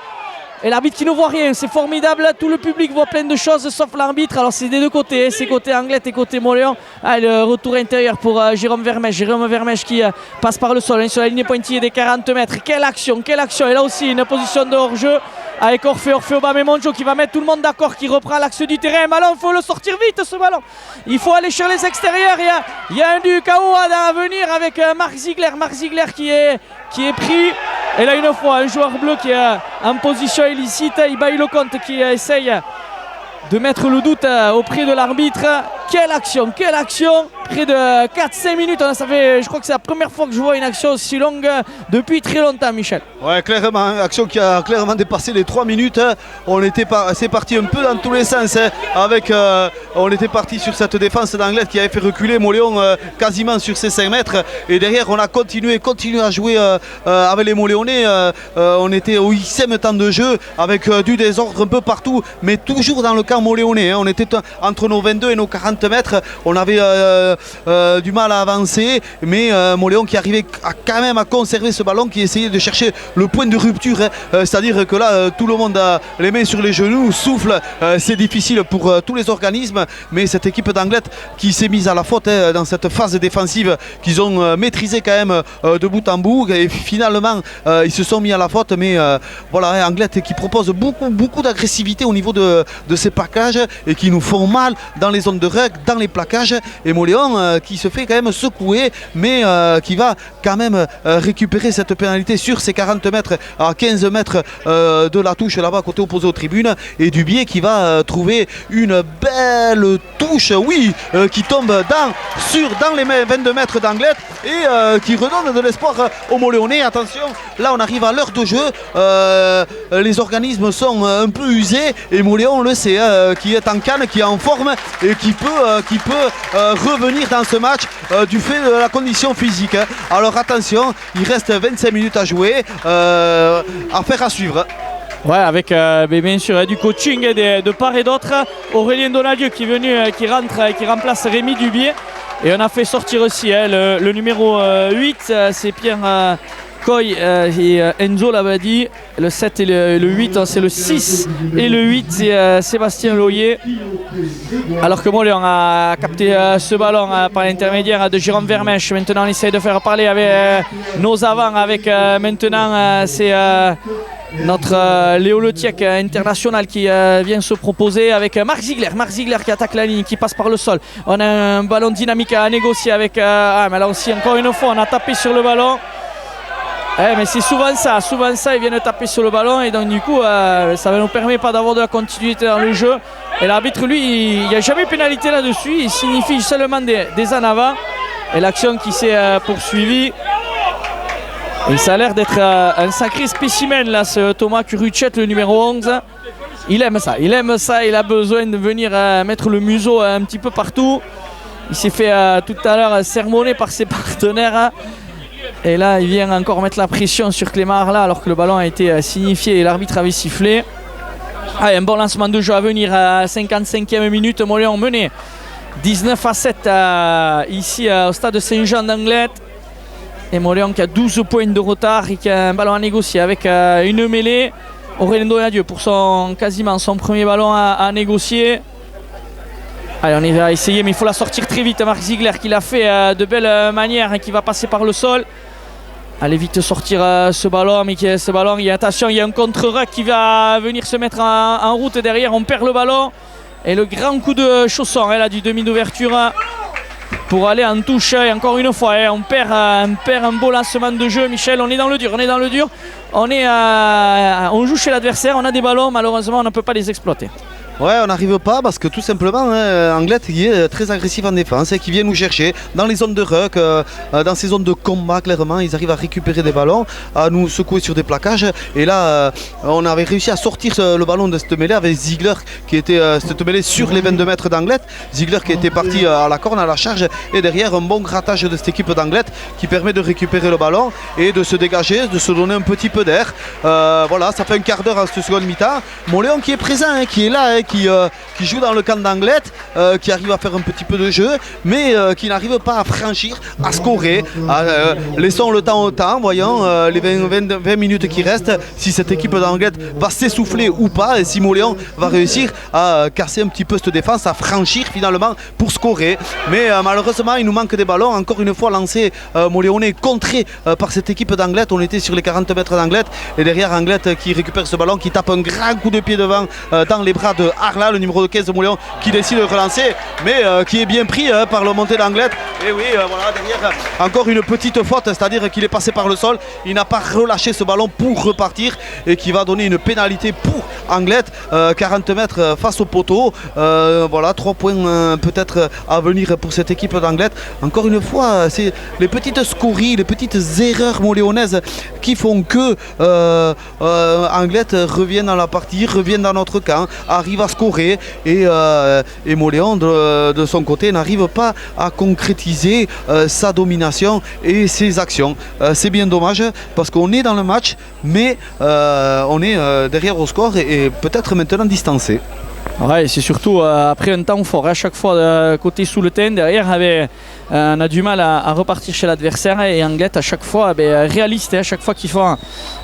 Et l'arbitre qui ne voit rien, c'est formidable. Tout le public voit plein de choses sauf l'arbitre. Alors c'est des deux côtés, c'est côté Anglet et côté Moléon. Le retour intérieur pour Jérôme Vermèche qui passe par le sol sur la ligne pointillée des 40 mètres. Quelle action. Et là aussi une position de hors-jeu avec Orphée Aubameyang qui va mettre tout le monde d'accord, qui reprend l'axe du terrain. Ballon, il faut le sortir vite ce ballon. Il faut aller sur les extérieurs. Il y a un du chaos à venir avec Marc Ziegler qui est pris. Et là une fois un joueur bleu qui est en position illicite, Lecomte qui essaye de mettre le doute auprès de l'arbitre. Quelle action. Près de 4-5 minutes. Je crois que c'est la première fois que je vois une action aussi longue depuis très longtemps, Michel. Ouais, clairement, une action qui a clairement dépassé les 3 minutes. C'est parti un peu dans tous les sens. On était parti sur cette défense d'Anglet qui avait fait reculer Moléon quasiment sur ses 5 mètres. Et derrière, on a continué à jouer avec les Moléonais. On était au 8e temps de jeu avec du désordre un peu partout, mais toujours dans le camp moléonais. On était entre nos 22 et nos 40 mètres. On avait du mal à avancer, mais Moléon qui arrivait quand même à conserver ce ballon, qui essayait de chercher le point de rupture. C'est-à-dire que là, tout le monde a les mains sur les genoux, souffle. C'est difficile pour tous les organismes, mais cette équipe d'Anglet qui s'est mise à la faute dans cette phase défensive qu'ils ont maîtrisée quand même de bout en bout. Et finalement, ils se sont mis à la faute, mais voilà, Anglet qui propose beaucoup d'agressivité au niveau de ces plaquages et qui nous font mal dans les zones de rug, dans les plaquages. Et Moléon qui se fait quand même secouer, mais qui va quand même récupérer cette pénalité sur ses 40 mètres à 15 mètres de la touche là-bas côté opposé aux tribunes. Et Dubié qui va trouver une belle touche, qui tombe dans les 22 mètres d'Anglet et qui redonne de l'espoir aux Moléonais. Attention, là on arrive à l'heure de jeu, les organismes sont un peu usés et Moléon le sait, qui est en canne, qui est en forme et qui peut revenir dans ce match du fait de la condition physique. Alors attention, il reste 25 minutes à jouer, affaire à suivre. Ouais, avec bien sûr du coaching de part et d'autre. Aurélien Donadieu qui est venu, qui remplace Rémi Dubié. Et on a fait sortir aussi le numéro 8, c'est Pierre Coy et Enzo l'avait dit. Le 7 et le 8, c'est le 6 et le 8, c'est Sébastien Loyer. Alors que Moléon a capté ce ballon par l'intermédiaire de Jérôme Vermèche. Maintenant, on essaie de faire parler avec nos avants. Avec maintenant, c'est notre Léo Letiec international qui vient se proposer avec Marc Ziegler. Marc Ziegler qui attaque la ligne, qui passe par le sol. On a un ballon dynamique à négocier avec... mais là aussi, encore une fois, on a tapé sur le ballon. Mais c'est souvent ça, ils viennent taper sur le ballon et donc du coup ça ne nous permet pas d'avoir de la continuité dans le jeu. Et l'arbitre lui, il n'y a jamais pénalité là-dessus, il signifie seulement des en avant. Et l'action qui s'est poursuivie. Et ça a l'air d'être un sacré spécimen là, ce Thomas Curuchet, le numéro 11. Il aime ça, il a besoin de venir mettre le museau un petit peu partout. Il s'est fait tout à l'heure sermonner par ses partenaires. Et là, il vient encore mettre la pression sur Clément Arla alors que le ballon a été signifié et l'arbitre avait sifflé. Un bon lancement de jeu à venir à 55e minute. Moléon mené 19-7 ici au stade Saint-Jean d'Anglet. Et Moléon qui a 12 points de retard et qui a un ballon à négocier avec une mêlée. Aurélien Donadieu pour quasiment son premier ballon à négocier. Allez, on va essayer, mais il faut la sortir très vite. Marc Ziegler qui l'a fait de belle manière et qui va passer par le sol. Allez vite sortir ce ballon, mais ce ballon, attention, il y a un contre-ruck qui va venir se mettre en route derrière. On perd le ballon et le grand coup de chausson là, du demi d'ouverture pour aller en touche. Et encore une fois, on perd un beau lancement de jeu. Michel, on est dans le dur, on joue chez l'adversaire, on a des ballons, malheureusement on ne peut pas les exploiter. Ouais, on n'arrive pas parce que tout simplement, Anglet qui est très agressif en défense et qui vient nous chercher dans les zones de ruck, dans ces zones de combat, clairement. Ils arrivent à récupérer des ballons, à nous secouer sur des plaquages. Et là, on avait réussi à sortir le ballon de cette mêlée avec Ziegler qui était cette mêlée sur les 22 mètres d'Anglet. Ziegler qui était parti à la corne, à la charge. Et derrière, un bon grattage de cette équipe d'Anglet qui permet de récupérer le ballon et de se dégager, de se donner un petit peu d'air. Voilà, ça fait un quart d'heure à cette seconde mi-temps. Moléon qui est présent, qui est là, qui joue dans le camp d'Anglet, qui arrive à faire un petit peu de jeu, mais qui n'arrive pas à franchir, à scorer. Laissons le temps au temps, voyons les 20 minutes qui restent, si cette équipe d'Anglet va s'essouffler ou pas, et si Moléon va réussir à casser un petit peu cette défense, à franchir finalement pour scorer. Mais malheureusement, il nous manque des ballons. Encore une fois, lancé Moléonais contré par cette équipe d'Anglet. On était sur les 40 mètres d'Anglet, et derrière Anglet qui récupère ce ballon, qui tape un grand coup de pied devant dans les bras de Arla, le numéro 15 de Moléon, qui décide de relancer, mais qui est bien pris par le montée d'Anglet. Et oui, voilà, derrière encore une petite faute, c'est-à-dire qu'il est passé par le sol, il n'a pas relâché ce ballon pour repartir et qui va donner une pénalité pour Anglet, 40 mètres face au poteau. Voilà, 3 points peut-être à venir pour cette équipe d'Anglet. Encore une fois, c'est les petites scories, les petites erreurs moléonaises qui font que Anglet revient dans la partie, revient dans notre camp, arrive à scorer et Moléon de son côté n'arrive pas à concrétiser sa domination et ses actions. C'est bien dommage parce qu'on est dans le match, mais on est derrière au score et peut-être maintenant distancé. Ouais, c'est surtout après un temps fort, à chaque fois côté sous le terrain, derrière on a du mal à repartir chez l'adversaire et Anglet à chaque fois réaliste, à chaque fois qu'ils font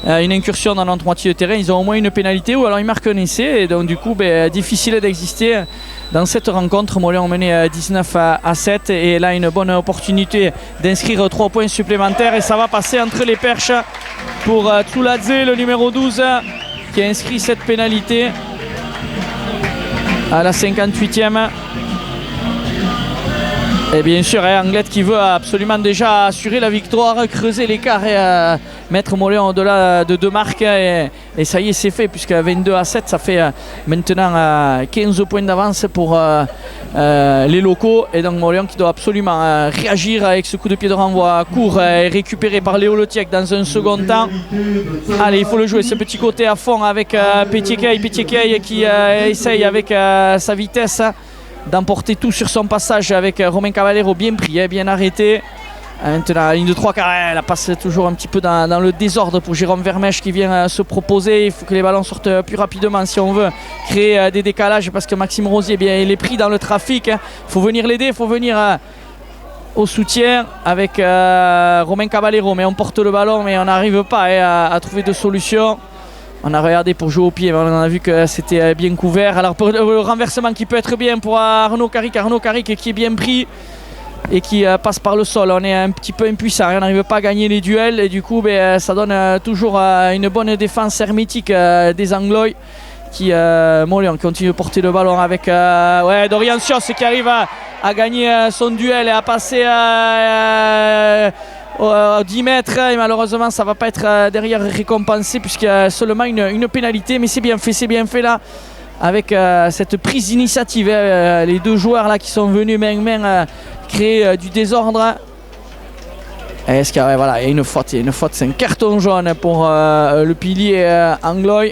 une incursion dans notre moitié de terrain, ils ont au moins une pénalité ou alors ils marquent un essai et donc du coup difficile d'exister dans cette rencontre. Moléon mené 19-7 et là une bonne opportunité d'inscrire 3 points supplémentaires et ça va passer entre les perches pour Tsuladze, le numéro 12 qui a inscrit cette pénalité à la 58e. Et bien sûr, Anglet qui veut absolument déjà assurer la victoire, creuser l'écart et mettre Moléon au-delà de 2 marques. Et ça y est, c'est fait, puisque 22-7, ça fait maintenant 15 points d'avance pour les locaux. Et donc Moléon qui doit absolument réagir avec ce coup de pied de renvoi court et récupéré par Léo Letiec dans un second temps. Allez, il faut le jouer, ce petit côté à fond avec Pétiekay qui essaye avec sa vitesse d'emporter tout sur son passage avec Romain Cavallero bien pris, bien arrêté. Maintenant la ligne de 3 carrés, elle passe toujours un petit peu dans le désordre pour Jérôme Vermèche qui vient se proposer. Il faut que les ballons sortent plus rapidement si on veut créer des décalages parce que Maxime Rosier il est pris dans le trafic. Il faut venir l'aider, il faut venir au soutien avec Romain Caballero, mais on porte le ballon mais on n'arrive pas à trouver de solution. On a regardé pour jouer au pied, mais on a vu que c'était bien couvert. Alors pour le renversement qui peut être bien pour Arnaud Carrick qui est bien pris et qui passe par le sol. On est un petit peu impuissant, on n'arrive pas à gagner les duels et du coup ça donne toujours une bonne défense hermétique des Anglois qui Montléon continue de porter le ballon avec Dorian Sios qui arrive à gagner son duel et à passer 10 mètres et malheureusement ça ne va pas être derrière récompensé puisqu'il y a seulement une pénalité, mais c'est bien fait là avec cette prise d'initiative, les deux joueurs là qui sont venus main créer du désordre. Est-ce qu'il y a, il y a une faute, c'est un carton jaune pour le pilier anglois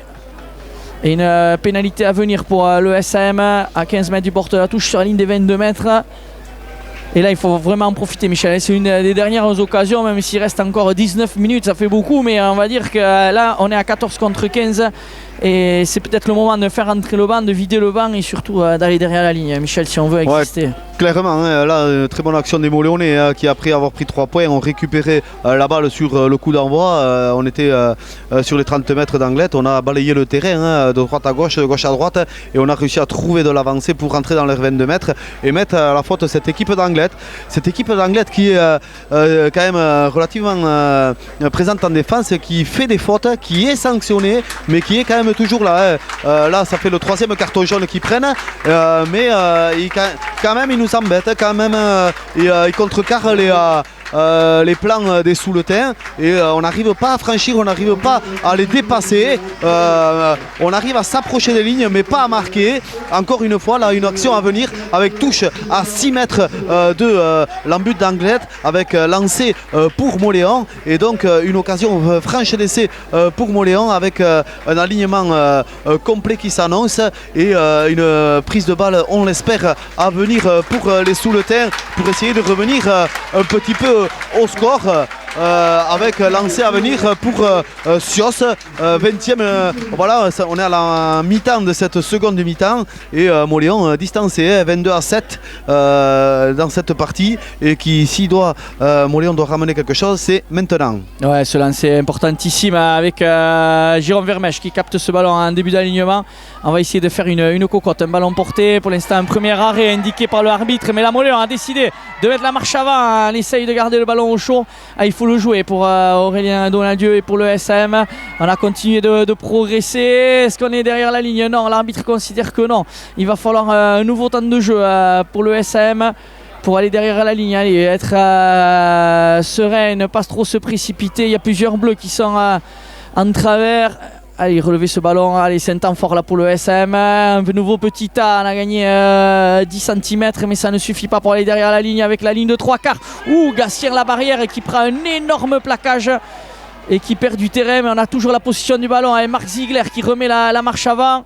et une pénalité à venir pour le SAM à 15 mètres du porte de la touche sur la ligne des 22 mètres. Et là il faut vraiment en profiter, Michel, c'est une des dernières occasions, même s'il reste encore 19 minutes, ça fait beaucoup, mais on va dire que là on est à 14 contre 15 et c'est peut-être le moment de faire rentrer le banc, de vider le banc et surtout d'aller derrière la ligne, Michel, si on veut exister. Ouais, clairement, là très bonne action des Montléonais qui après avoir pris 3 points ont récupéré la balle sur le coup d'envoi. On était sur les 30 mètres d'Anglet, on a balayé le terrain de droite à gauche, de gauche à droite et on a réussi à trouver de l'avancée pour rentrer dans les 22 mètres et mettre à la faute cette équipe d'Anglet. Cette équipe d'Anglet qui est quand même relativement présente en défense, qui fait des fautes, qui est sanctionnée, mais qui est quand même toujours là. Là, ça fait le 3e carton jaune qu'ils prennent, mais quand même, ils nous embêtent. Quand même, ils contrecarrent les plans des sous-le-temps et on n'arrive pas à franchir, on n'arrive pas à les dépasser. On arrive à s'approcher des lignes, mais pas à marquer. Encore une fois, là, une action à venir avec touche à 6 mètres de l'embut d'Anglet, avec lancé pour Montléon et donc une occasion franche d'essai pour Montléon avec un alignement complet qui s'annonce et une prise de balle, on l'espère, à venir pour les sous-le-temps pour essayer de revenir un petit peu au score. Avec lancé à venir pour Sios, 20e, voilà, on est à la mi-temps de cette seconde mi-temps et Montléon distancé 22-7 dans cette partie et qui si Montléon doit ramener quelque chose, c'est maintenant. Ouais, ce lancer importantissime avec Jérôme Vermèche qui capte ce ballon en début d'alignement. On va essayer de faire une cocotte, un ballon porté pour l'instant, un premier arrêt indiqué par le arbitre, mais la Montléon a décidé de mettre la marche avant, on essaye de garder le ballon au chaud. Il faut le jouer pour Aurélien Donadieu et pour le SM. On a continué de progresser. Est-ce qu'on est derrière la ligne? Non, l'arbitre considère que non. Il va falloir un nouveau temps de jeu pour le SM pour aller derrière la ligne, allez, être serein, ne pas trop se précipiter. Il y a plusieurs bleus qui sont en travers. Allez, relever ce ballon, allez, c'est un temps fort là pour le SM. Un nouveau petit tas, on a gagné 10 cm, mais ça ne suffit pas pour aller derrière la ligne avec la ligne de 3/4. Ouh, Gassière la barrière qui prend un énorme plaquage et qui perd du terrain, mais on a toujours la position du ballon avec Marc Ziegler qui remet la marche avant.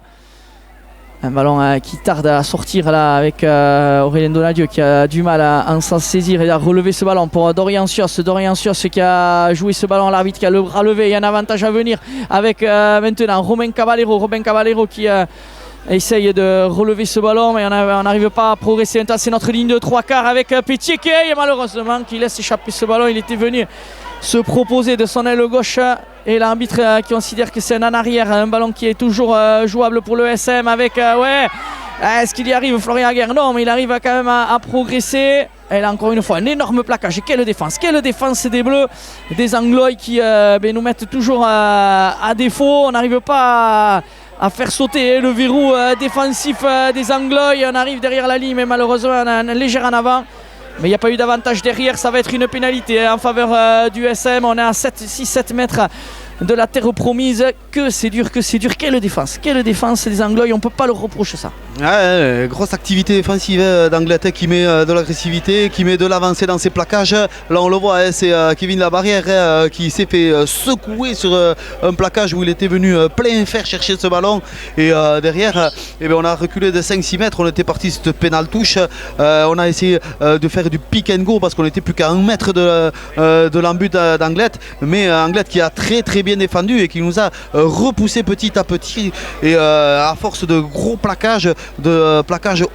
Un ballon qui tarde à sortir là avec Aurélien Donadieu qui a du mal à s'en saisir et à relever ce ballon pour Dorian Sios qui a joué ce ballon à l'arbitre, qui a le bras levé. Il y a un avantage à venir avec maintenant Romain Caballero qui essaye de relever ce ballon, mais on n'arrive pas à progresser. C'est notre ligne de 3/4 avec Pétier qui malheureusement qui laisse échapper ce ballon. Il était venu se proposer de son aile gauche et l'arbitre qui considère que c'est un en arrière, un ballon qui est toujours jouable pour le SM avec est-ce qu'il y arrive, Florian Aguerre? Non, mais il arrive quand même à progresser. Et là encore une fois un énorme plaquage. Quelle défense des Bleus, des Anglois qui nous mettent toujours à défaut. On n'arrive pas à faire sauter le verrou défensif des Anglois. On arrive derrière la ligne, mais malheureusement on a un léger en avant. Mais il n'y a pas eu d'avantage derrière, ça va être une pénalité en faveur du SM. On est à 6-7 mètres de la terre promise. Que c'est dur. Quelle défense des Anglois, on ne peut pas leur reprocher ça. Ouais, grosse activité défensive d'Angleterre qui met de l'agressivité, qui met de l'avancée dans ses plaquages. Là on le voit, c'est Kevin Labarrière qui s'est fait secouer sur un plaquage où il était venu plein fer chercher ce ballon. Et derrière, on a reculé de 5-6 mètres, on était parti sur cette pénale touche. On a essayé de faire du pick and go parce qu'on n'était plus qu'à 1 mètre de l'embut d'Anglet. Mais Anglet qui a très bien bien défendu et qui nous a repoussé petit à petit et à force de gros plaquages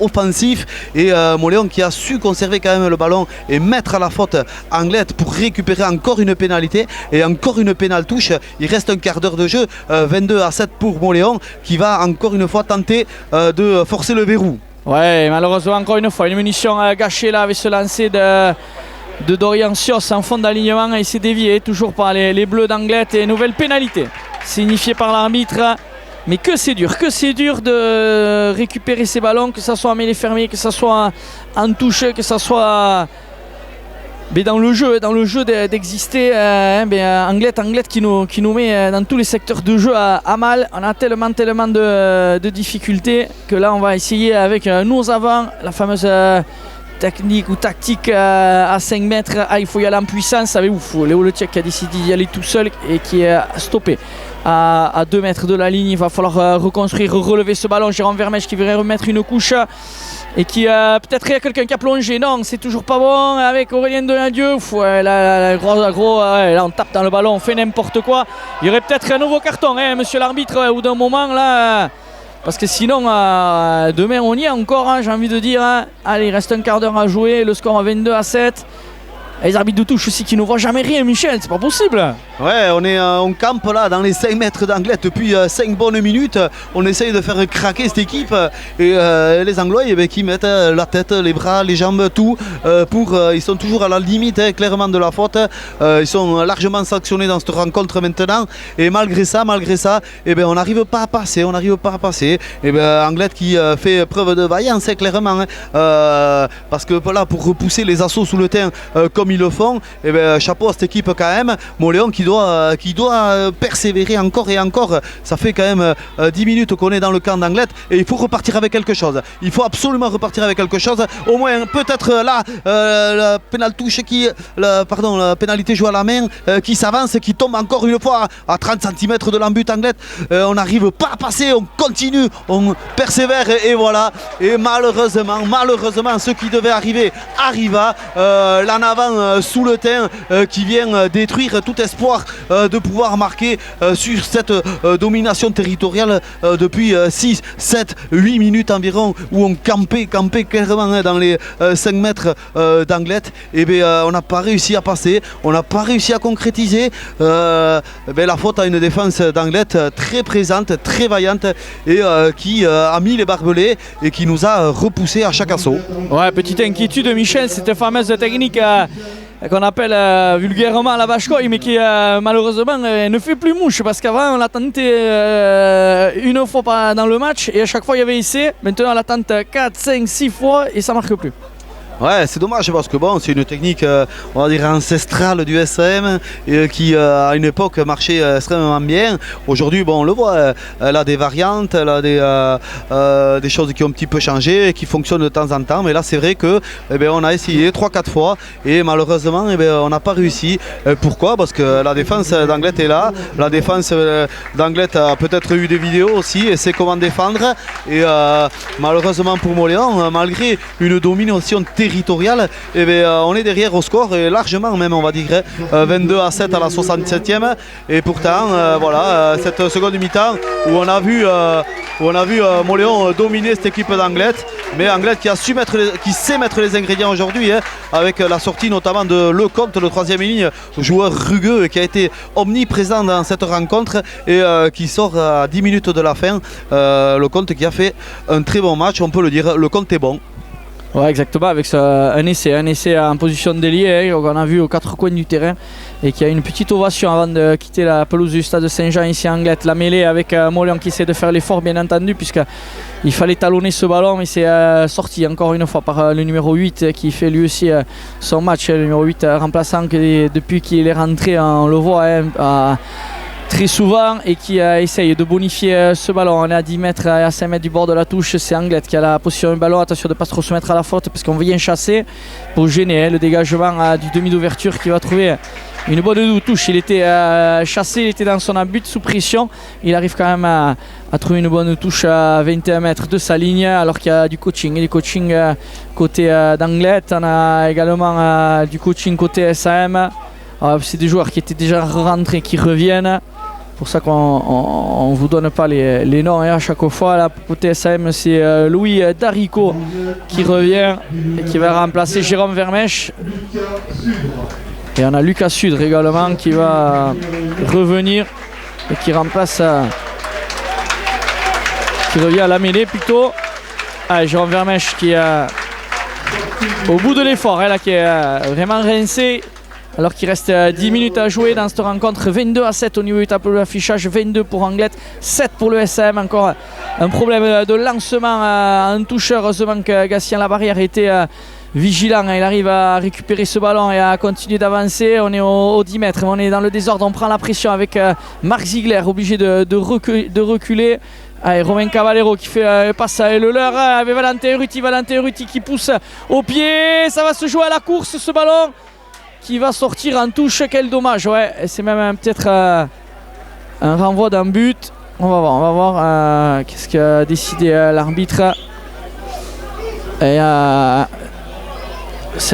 offensifs et Mauléon qui a su conserver quand même le ballon et mettre à la faute Anglet pour récupérer encore une pénalité et encore une pénale touche. Il reste un quart d'heure de jeu, 22-7 pour Mauléon qui va encore une fois tenter de forcer le verrou. Ouais, malheureusement encore une fois une munition gâchée là avec ce lancer de Dorian Sios en fond d'alignement et c'est dévié toujours par les Bleus d'Anglet et nouvelle pénalité signifiée par l'arbitre. Mais que c'est dur de récupérer ces ballons, que ce soit en mêlée fermée, que ce soit en touche, que ce soit dans le jeu d'exister. Anglet qui nous met dans tous les secteurs de jeu à mal. On a tellement de difficultés que là on va essayer avec nos avants, la fameuse technique ou tactique à 5 mètres. Il faut y aller en puissance. Savez-vous, Léo Le Tchèque qui a décidé d'y aller tout seul et qui est stoppé à 2 mètres de la ligne. Il va falloir relever ce ballon. Jérôme Vermèche qui virait remettre une couche et qui peut-être il y a quelqu'un qui a plongé. Non, c'est toujours pas bon avec Aurélien Donadieu. Là on tape dans le ballon, on fait n'importe quoi. Il y aurait peut-être un nouveau carton, monsieur l'arbitre, ou d'un moment là. Parce que sinon, demain on y est encore, j'ai envie de dire. Allez, il reste un quart d'heure à jouer, le score à 22-7. Les arbitres de touche aussi qui ne voient jamais rien, Michel, c'est pas possible. Ouais, on campe là dans les 5 mètres d'Anglet depuis 5 bonnes minutes. On essaye de faire craquer cette équipe et les Anglois qui mettent la tête, les bras, les jambes, tout ils sont toujours à la limite clairement de la faute. Ils sont largement sanctionnés dans cette rencontre maintenant et malgré ça, on n'arrive pas à passer. Anglet qui fait preuve de vaillance clairement parce que là pour repousser les assauts sous le terrain comme ils le font, chapeau à cette équipe quand même. Mauléon qui doit persévérer encore et encore. Ça fait quand même 10 minutes qu'on est dans le camp d'Anglet et il faut repartir avec quelque chose. Il faut absolument repartir avec quelque chose. Au moins peut-être là la pénalité jouée à la main qui s'avance, qui tombe encore une fois à 30 cm de l'embut Anglet. On n'arrive pas à passer, on continue, on persévère et voilà. Et malheureusement ce qui devait arriver arriva. L'en avant sous le terrain qui vient détruire tout espoir de pouvoir marquer sur cette domination territoriale depuis 6, 7, 8 minutes environ où on campait clairement dans les 5 mètres d'Anglet. On n'a pas réussi à passer, on n'a pas réussi à concrétiser. La faute à une défense d'Anglet très présente, très vaillante et qui a mis les barbelés et qui nous a repoussé à chaque assaut. Ouais, petite inquiétude Michel, cette fameuse technique qu'on appelle vulgairement la vache coille, mais qui malheureusement ne fait plus mouche parce qu'avant on l'a tenté une fois dans le match et à chaque fois il y avait essai. Maintenant on la tente 4, 5, 6 fois et ça marque plus. Ouais, c'est dommage parce que bon, c'est une technique, on va dire ancestrale du SAM qui à une époque marchait extrêmement bien. Aujourd'hui, bon, on le voit, elle a des variantes, elle a des choses qui ont un petit peu changé et qui fonctionnent de temps en temps. Mais là, c'est vrai que on a essayé 3-4 fois et malheureusement, on n'a pas réussi. Pourquoi ? Parce que la défense d'Anglet est là. La défense d'Anglet a peut-être eu des vidéos aussi et sait comment défendre. Et malheureusement pour Mauléon, malgré une domination territoriale, on est derrière au score et largement même, on va dire 22-7 à la 67e. Et pourtant cette seconde mi-temps où on a vu Mauléon dominer cette équipe d'Anglet, mais Anglet qui sait mettre les ingrédients aujourd'hui avec la sortie notamment de Lecomte, le 3e ligne, joueur rugueux qui a été omniprésent dans cette rencontre et qui sort à 10 minutes de la fin. Lecomte qui a fait un très bon match, on peut le dire. Lecomte est bon. Ouais, exactement, avec un essai en position d'ailier qu'on a vu aux 4 coins du terrain et qui a une petite ovation avant de quitter la pelouse du stade Saint-Jean ici à Anglet. La mêlée avec Mauléon qui essaie de faire l'effort bien entendu puisqu'il fallait talonner ce ballon, mais c'est sorti encore une fois par le numéro 8 qui fait lui aussi son match, le numéro 8 remplaçant depuis qu'il est rentré, on le voit très souvent et qui essaye de bonifier ce ballon. On est à 10 mètres, à 5 mètres du bord de la touche. C'est Anglet qui a la position du ballon. Attention de ne pas trop se mettre à la faute parce qu'on vient chasser pour gêner le dégagement du demi d'ouverture qui va trouver une bonne touche. Il était chassé, il était dans son but sous pression. Il arrive quand même à trouver une bonne touche à 21 mètres de sa ligne alors qu'il y a du coaching. Côté d'Anglet. On a également du coaching côté SAM. C'est des joueurs qui étaient déjà rentrés, qui reviennent. pour ça qu'on ne vous donne pas les noms à chaque fois. Là, côté SM, c'est Louis Darico qui revient et qui va remplacer Jérôme Vermèche. Et on a Lucas Sudre également qui va revenir et qui remplace, qui revient à la mêlée plutôt. Jérôme Vermèche qui est au bout de l'effort, là, qui est vraiment rincé. Alors qu'il reste 10 minutes à jouer dans cette rencontre. 22-7 au niveau du tableau d'affichage, 22 pour Anglet, 7 pour le SM. Encore un problème de lancement en touche. Heureusement que Gatien Labarrière était vigilant. Il arrive à récupérer ce ballon et à continuer d'avancer. On est au 10 mètres, on est dans le désordre. On prend la pression avec Marc Ziegler, obligé de reculer. Allez, Romain Cavallero qui fait passe à le leur avec Valentin Ruti qui pousse au pied. Ça va se jouer à la course ce ballon qui va sortir en touche. Quel dommage, ouais, c'est même peut-être un renvoi d'un but. On va voir qu'est-ce qu'a décidé l'arbitre. C'est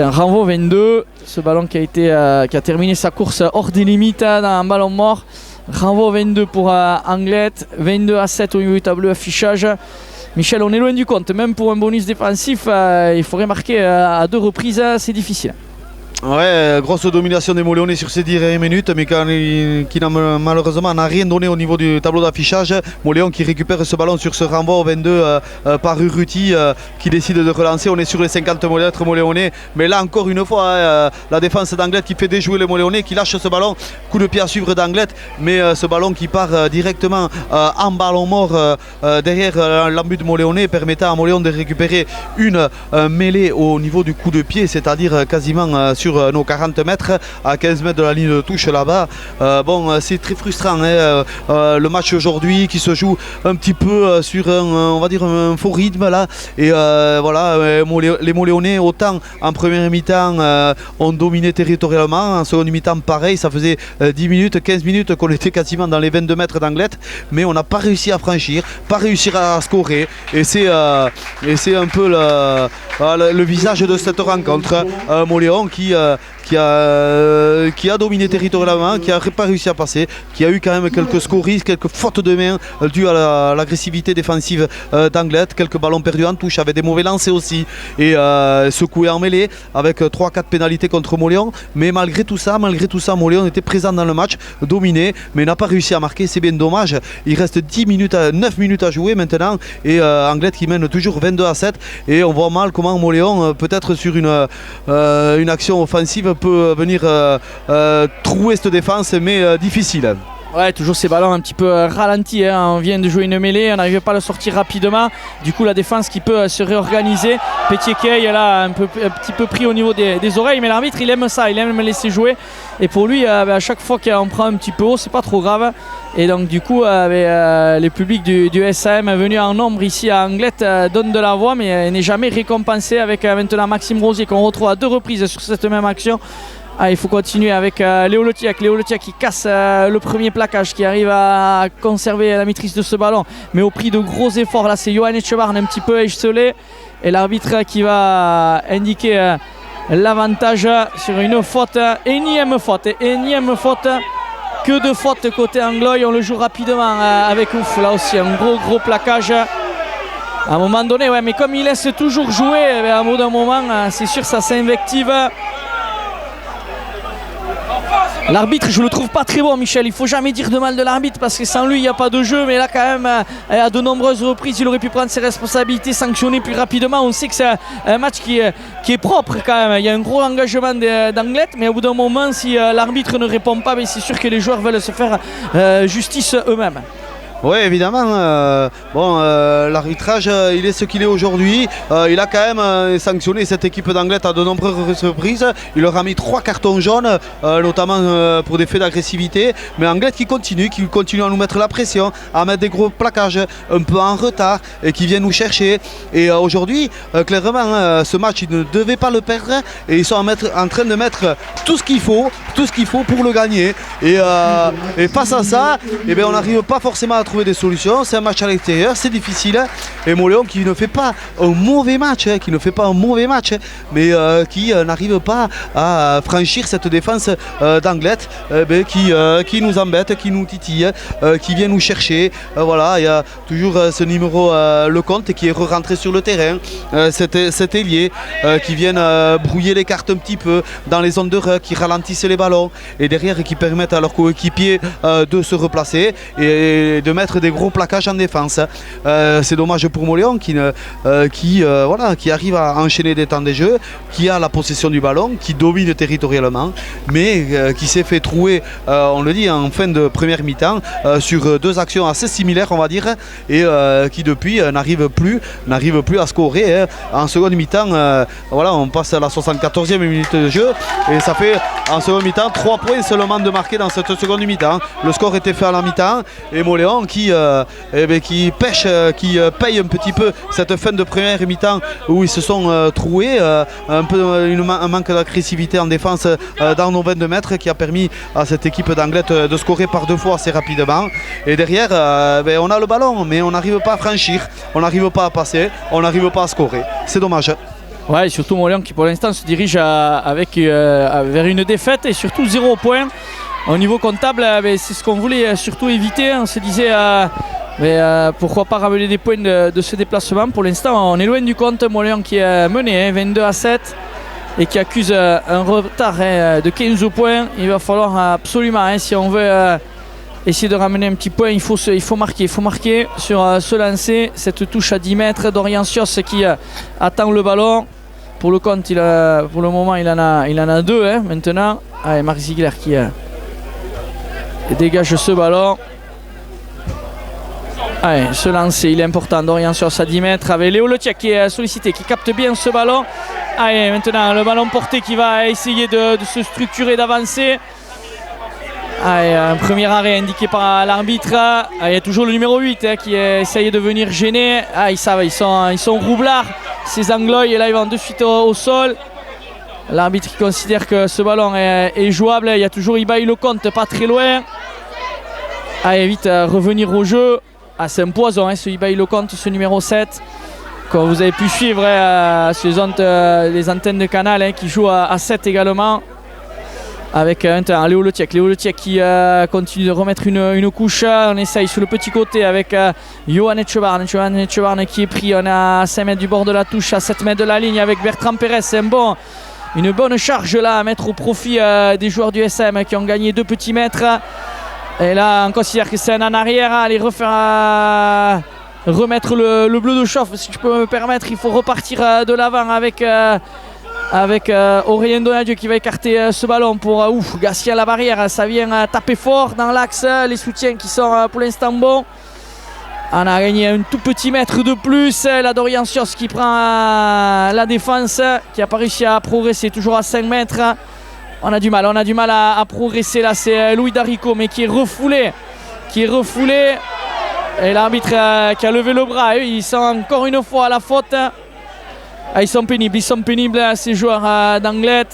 un renvoi 22, ce ballon qui a terminé sa course hors des limites dans un ballon mort. Renvoi 22 pour Anglet, 22-7 au niveau du tableau affichage. Michel, on est loin du compte, même pour un bonus défensif, il faudrait marquer à 2 reprises, c'est difficile. Ouais, grosse domination des Moléonais sur ces 10 minutes, mais qui malheureusement n'a rien donné au niveau du tableau d'affichage. Moléon qui récupère ce ballon sur ce renvoi au 22 par Urruti qui décide de relancer. On est sur les 50 mètres Moléonais, mais là encore une fois, la défense d'Anglet qui fait déjouer les Moléonais, qui lâche ce ballon. Coup de pied à suivre d'Anglet, mais ce ballon qui part directement en ballon mort derrière l'embut de Moléonais, permettant à Moléon de récupérer une mêlée au niveau du coup de pied, c'est-à-dire quasiment sur nos 40 mètres, à 15 mètres de la ligne de touche là-bas. C'est très frustrant, hein, le match aujourd'hui qui se joue un petit peu sur on va dire un faux rythme là. Et les Moléonais, autant en première mi-temps ont dominé territorialement, en seconde mi-temps pareil, ça faisait 10 minutes, 15 minutes qu'on était quasiment dans les 22 mètres d'Anglet, mais on n'a pas réussi à franchir, pas réussi à scorer, et c'est un peu le visage de cette rencontre. Moléon qui a dominé territorialement, qui n'a pas réussi à passer, qui a eu quand même quelques scories, quelques fautes de main dues à l'agressivité défensive d'Anglet, quelques ballons perdus en touche avec des mauvais lancers aussi, et secoués en mêlée avec 3-4 pénalités contre Moléon. Mais malgré tout ça, Moléon était présent dans le match, dominé, mais n'a pas réussi à marquer. C'est bien dommage. Il reste 9 minutes à jouer maintenant, et Anglet qui mène toujours 22-7, et on voit mal comment Moléon, peut-être sur une action offensive, peut venir trouer cette défense, mais difficile. Ouais, toujours ces ballons un petit peu ralentis, hein. On vient de jouer une mêlée, on n'arrive pas à le sortir rapidement. Du coup, la défense qui peut se réorganiser. Pétier-Kay là un petit peu pris au niveau des oreilles, mais l'arbitre il aime ça, il aime me laisser jouer. Et pour lui, à chaque fois qu'on prend un petit peu haut, c'est pas trop grave. Et donc du coup, les publics du SAM venus en nombre ici à Anglet donnent de la voix, mais n'est jamais récompensé avec maintenant Maxime Rosier qu'on retrouve à 2 reprises sur cette même action. Il faut continuer avec Léo Letiak qui casse le premier plaquage, qui arrive à conserver la maîtrise de ce ballon, mais au prix de gros efforts. Là, c'est Johan Etchebarn un petit peu esselé, et l'arbitre qui va indiquer l'avantage sur une faute, énième faute. Que de fautes côté Anglois. On le joue rapidement avec Ouf, là aussi un gros plaquage. À un moment donné, ouais, mais comme il laisse toujours jouer, à un bout d'un moment, c'est sûr ça s'invective. L'arbitre, je le trouve pas très bon, Michel. Il faut jamais dire de mal de l'arbitre parce que sans lui il n'y a pas de jeu, mais là quand même à de nombreuses reprises il aurait pu prendre ses responsabilités, sanctionner plus rapidement. On sait que c'est un match qui est propre quand même. Il y a un gros engagement d'Anglet, mais au bout d'un moment, si l'arbitre ne répond pas, c'est sûr que les joueurs veulent se faire justice eux-mêmes. Oui, évidemment. L'arbitrage, il est ce qu'il est aujourd'hui. Il a quand même sanctionné cette équipe d'Anglet à de nombreuses reprises. Il leur a mis 3 cartons jaunes, notamment pour des faits d'agressivité. Mais Anglet qui continue à nous mettre la pression, à mettre des gros plaquages un peu en retard et qui vient nous chercher. Et aujourd'hui, clairement, ce match, ils ne devaient pas le perdre. Et ils sont en train de mettre tout ce qu'il faut pour le gagner. Et face à ça, on n'arrive pas forcément à trouver trouver des solutions. C'est un match à l'extérieur, c'est difficile. Et Mauléon qui ne fait pas un mauvais match, mais qui n'arrive pas à franchir cette défense d'Anglet, qui nous embête, qui nous titille, qui vient nous chercher. Voilà, il y a toujours ce numéro Lecomte qui est rentré sur le terrain. Cet ailier qui vient brouiller les cartes un petit peu dans les zones de ruck, qui ralentissent les ballons et derrière qui permettent à leurs coéquipiers de se replacer et de mettre des gros plaquages en défense. C'est dommage pour Mauléon qui arrive à enchaîner des temps de jeu, qui a la possession du ballon, qui domine territorialement, mais qui s'est fait trouer, on le dit, en fin de première mi-temps sur deux actions assez similaires, on va dire, et qui depuis n'arrive plus à scorer. En seconde mi-temps, on passe à la 74e minute de jeu et ça fait en seconde mi-temps 3 points seulement de marquer dans cette seconde mi-temps. Le score était fait à la mi-temps et Mauléon qui pêche, qui paye un petit peu cette fin de première mi-temps où ils se sont troués, un manque d'agressivité en défense dans nos 22 mètres qui a permis à cette équipe d'Anglet de scorer par 2 fois assez rapidement. Et derrière, on a le ballon mais on n'arrive pas à franchir, on n'arrive pas à passer, on n'arrive pas à scorer. C'est dommage. Ouais, surtout Mauléon qui pour l'instant se dirige vers une défaite et surtout 0 points. Au niveau comptable, c'est ce qu'on voulait surtout éviter. On se disait pourquoi pas ramener des points de ce déplacement. Pour l'instant, on est loin du compte. Mauléon qui est mené 22-7 et qui accuse un retard de 15 points. Il va falloir absolument, si on veut essayer de ramener un petit point, il faut marquer sur ce lancer. Cette touche à 10 mètres d'Orient Sios qui attend le ballon. Pour le compte, pour le moment, il en a 2 maintenant. Allez, Marc Ziegler qui dégage ce ballon. Allez, ce lancer, il est important. Dorian Sios à 10 mètres avec Léo Letiak qui est sollicité, qui capte bien ce ballon. Allez, maintenant, le ballon porté qui va essayer de se structurer, d'avancer. Allez, un premier arrêt indiqué par l'arbitre. Il y a toujours le numéro 8 qui essaye de venir gêner. Ils savent, ils sont roublards, ces Anglois, et là ils vont de suite au sol. L'arbitre qui considère que ce ballon est jouable. Il y a toujours Ibaï Lecomte pas très loin. Allez, vite revenir au jeu. C'est un poison ce Ibaï Lecomte, ce numéro 7. Comme vous avez pu suivre sur les antennes de Canal qui joue à 7 également. Avec Léo Letiak qui continue de remettre une couche. On essaye sur le petit côté avec Johan Etchebarn qui est pris. On est à 5 mètres du bord de la touche, à 7 mètres de la ligne avec Bertrand Pérez. C'est une bonne charge là à mettre au profit des joueurs du SM qui ont gagné 2 petits mètres. Et là on considère que c'est un en arrière. Allez remettre le bleu de chauffe, si je peux me permettre. Il faut repartir de l'avant avec Aurélien Donadieu qui va écarter ce ballon pour Gassi à la barrière. Ça vient taper fort dans l'axe. Les soutiens qui sont pour l'instant bons. On a gagné un tout petit mètre de plus. La Dorian Sios qui prend la défense, qui n'a pas réussi à progresser, toujours à 5 mètres. On a du mal à progresser là. C'est Louis Darico mais qui est refoulé. Et l'arbitre qui a levé le bras. Ils sont encore une fois à la faute. Ils sont pénibles ces joueurs d'Anglet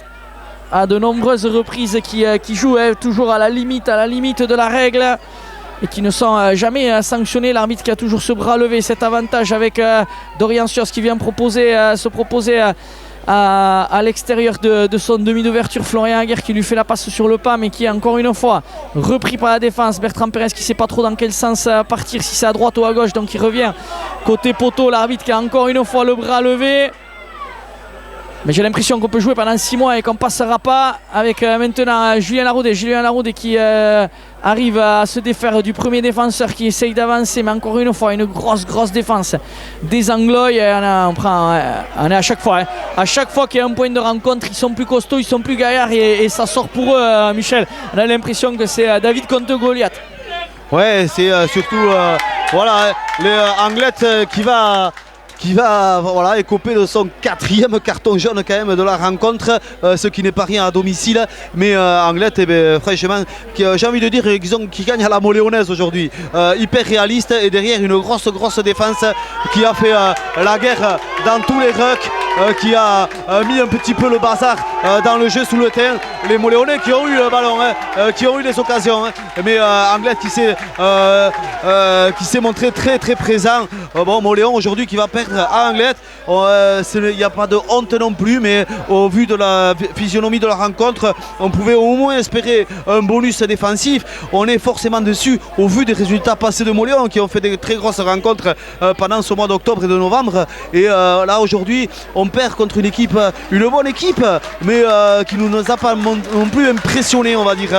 à de nombreuses reprises qui jouent toujours à la limite de la règle et qui ne sont jamais sanctionnés. L'arbitre qui a toujours ce bras levé, cet avantage avec Dorian Sios qui vient se proposer à l'extérieur de son demi d'ouverture. Florian Aguerre qui lui fait la passe sur le pas mais qui est encore une fois repris par la défense. Bertrand Pérez qui ne sait pas trop dans quel sens partir, si c'est à droite ou à gauche, donc il revient côté poteau. L'arbitre qui a encore une fois le bras levé. Mais j'ai l'impression qu'on peut jouer pendant 6 mois et qu'on ne passera pas avec maintenant Julien Laroudé qui arrive à se défaire du premier défenseur qui essaye d'avancer, mais encore une fois une grosse défense des Anglois. On est à chaque fois qu'il y a un point de rencontre, ils sont plus costauds, ils sont plus gaillards et ça sort pour eux. Michel, on a l'impression que c'est David contre Goliath. Ouais, c'est surtout les Anglet qui va écoper de son 4e carton jaune quand même de la rencontre, ce qui n'est pas rien à domicile, mais Anglet, franchement, j'ai envie de dire qu'ils gagnent à la moléonaise aujourd'hui, hyper réaliste et derrière une grosse défense qui a fait la guerre dans tous les rucks. qui a mis un petit peu le bazar dans le jeu sous le terrain. Les Moléonais qui ont eu le ballon, qui ont eu les occasions, mais Anglet qui s'est montré très très présent. Bon, Moléon aujourd'hui qui va perdre à Anglet. Il n'y a pas de honte non plus, mais au vu de la physionomie de la rencontre, on pouvait au moins espérer un bonus défensif. On est forcément dessus au vu des résultats passés de Moléon qui ont fait des très grosses rencontres pendant ce mois d'octobre et de novembre. Et là aujourd'hui, on perd contre une bonne équipe, mais qui ne nous a pas non plus impressionné, on va dire,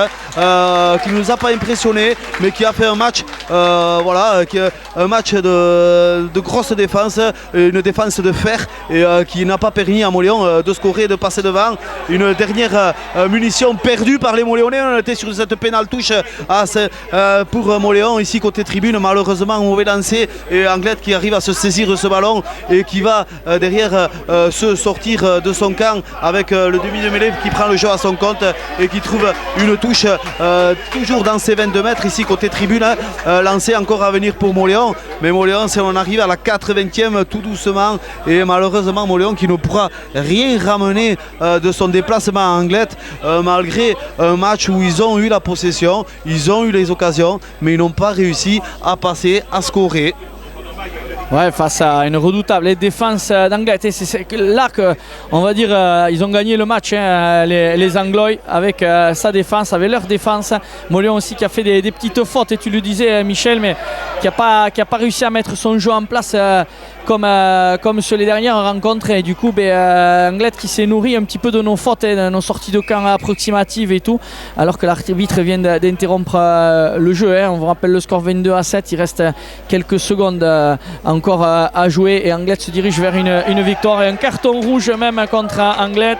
qui ne nous a pas impressionné, mais qui a fait un match, un match de grosse défense, une défense de fer, et qui n'a pas permis à Moléon de scorer, de passer devant. Une dernière munition perdue par les Moléonais. On était sur cette pénale touche pour Moléon ici côté tribune, malheureusement mauvais lancé, et Anglet qui arrive à se saisir de ce ballon et qui va derrière se sortir de son camp avec le demi de mêlée qui prend le jeu à son compte et qui trouve une touche toujours dans ses 22 mètres ici côté tribune, lancé encore à venir pour Moléon, mais Moléon, si on arrive à la 80e tout doucement, et malheureusement Moléon qui ne pourra rien ramener de son déplacement à Anglet, malgré un match où ils ont eu la possession, ils ont eu les occasions, mais ils n'ont pas réussi à passer, à scorer. Ouais, face à une redoutable défense d'Anglet. C'est là qu'on va dire ils ont gagné le match, les Anglois, avec sa défense, avec leur défense. Moléon aussi qui a fait des petites fautes, et tu le disais Michel, mais qui n'a pas réussi à mettre son jeu en place comme sur les dernières rencontres. Et du coup, Anglet qui s'est nourri un petit peu de nos fautes, de nos sorties de camp approximatives et tout, alors que l'arbitre vient d'interrompre le jeu. On vous rappelle le score 22-7, il reste quelques secondes encore à jouer, et Anglet se dirige vers une victoire, et un carton rouge même contre Anglet.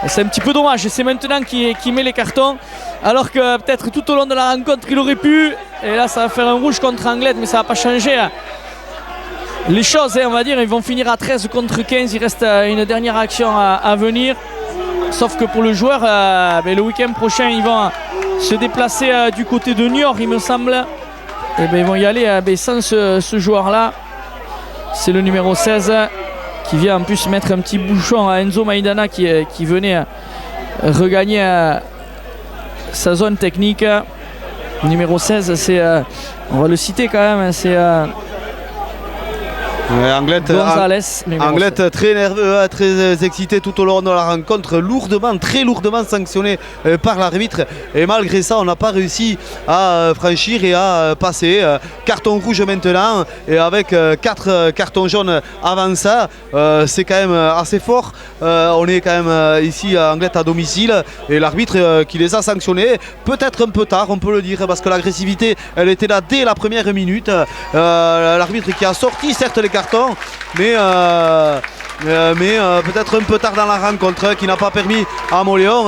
C'est un petit peu dommage, c'est maintenant qu'il met les cartons, alors que peut-être tout au long de la rencontre il aurait pu, et là ça va faire un rouge contre Anglet, mais ça va pas changer les choses, on va dire. Ils vont finir à 13 contre 15, il reste une dernière action à venir, sauf que pour le joueur, le week-end prochain ils vont se déplacer du côté de Niort, il me semble, et ils vont y aller sans ce joueur là. C'est le numéro 16 qui vient en plus mettre un petit bouchon à Enzo Maidana qui venait regagner sa zone technique. Numéro 16, c'est on va le citer quand même, c'est Anglet très nerveux, très excité tout au long de la rencontre, très lourdement sanctionné par l'arbitre, et malgré ça on n'a pas réussi à franchir et à passer. Carton rouge maintenant, et avec 4 cartons jaunes avant ça, c'est quand même assez fort. On est quand même ici à Anglet à domicile, et l'arbitre qui les a sanctionnés peut-être un peu tard, on peut le dire, parce que l'agressivité elle était là dès la première minute. L'arbitre qui a sorti certes les cartons, mais peut-être un peu tard dans la rencontre, qui n'a pas permis à Moléon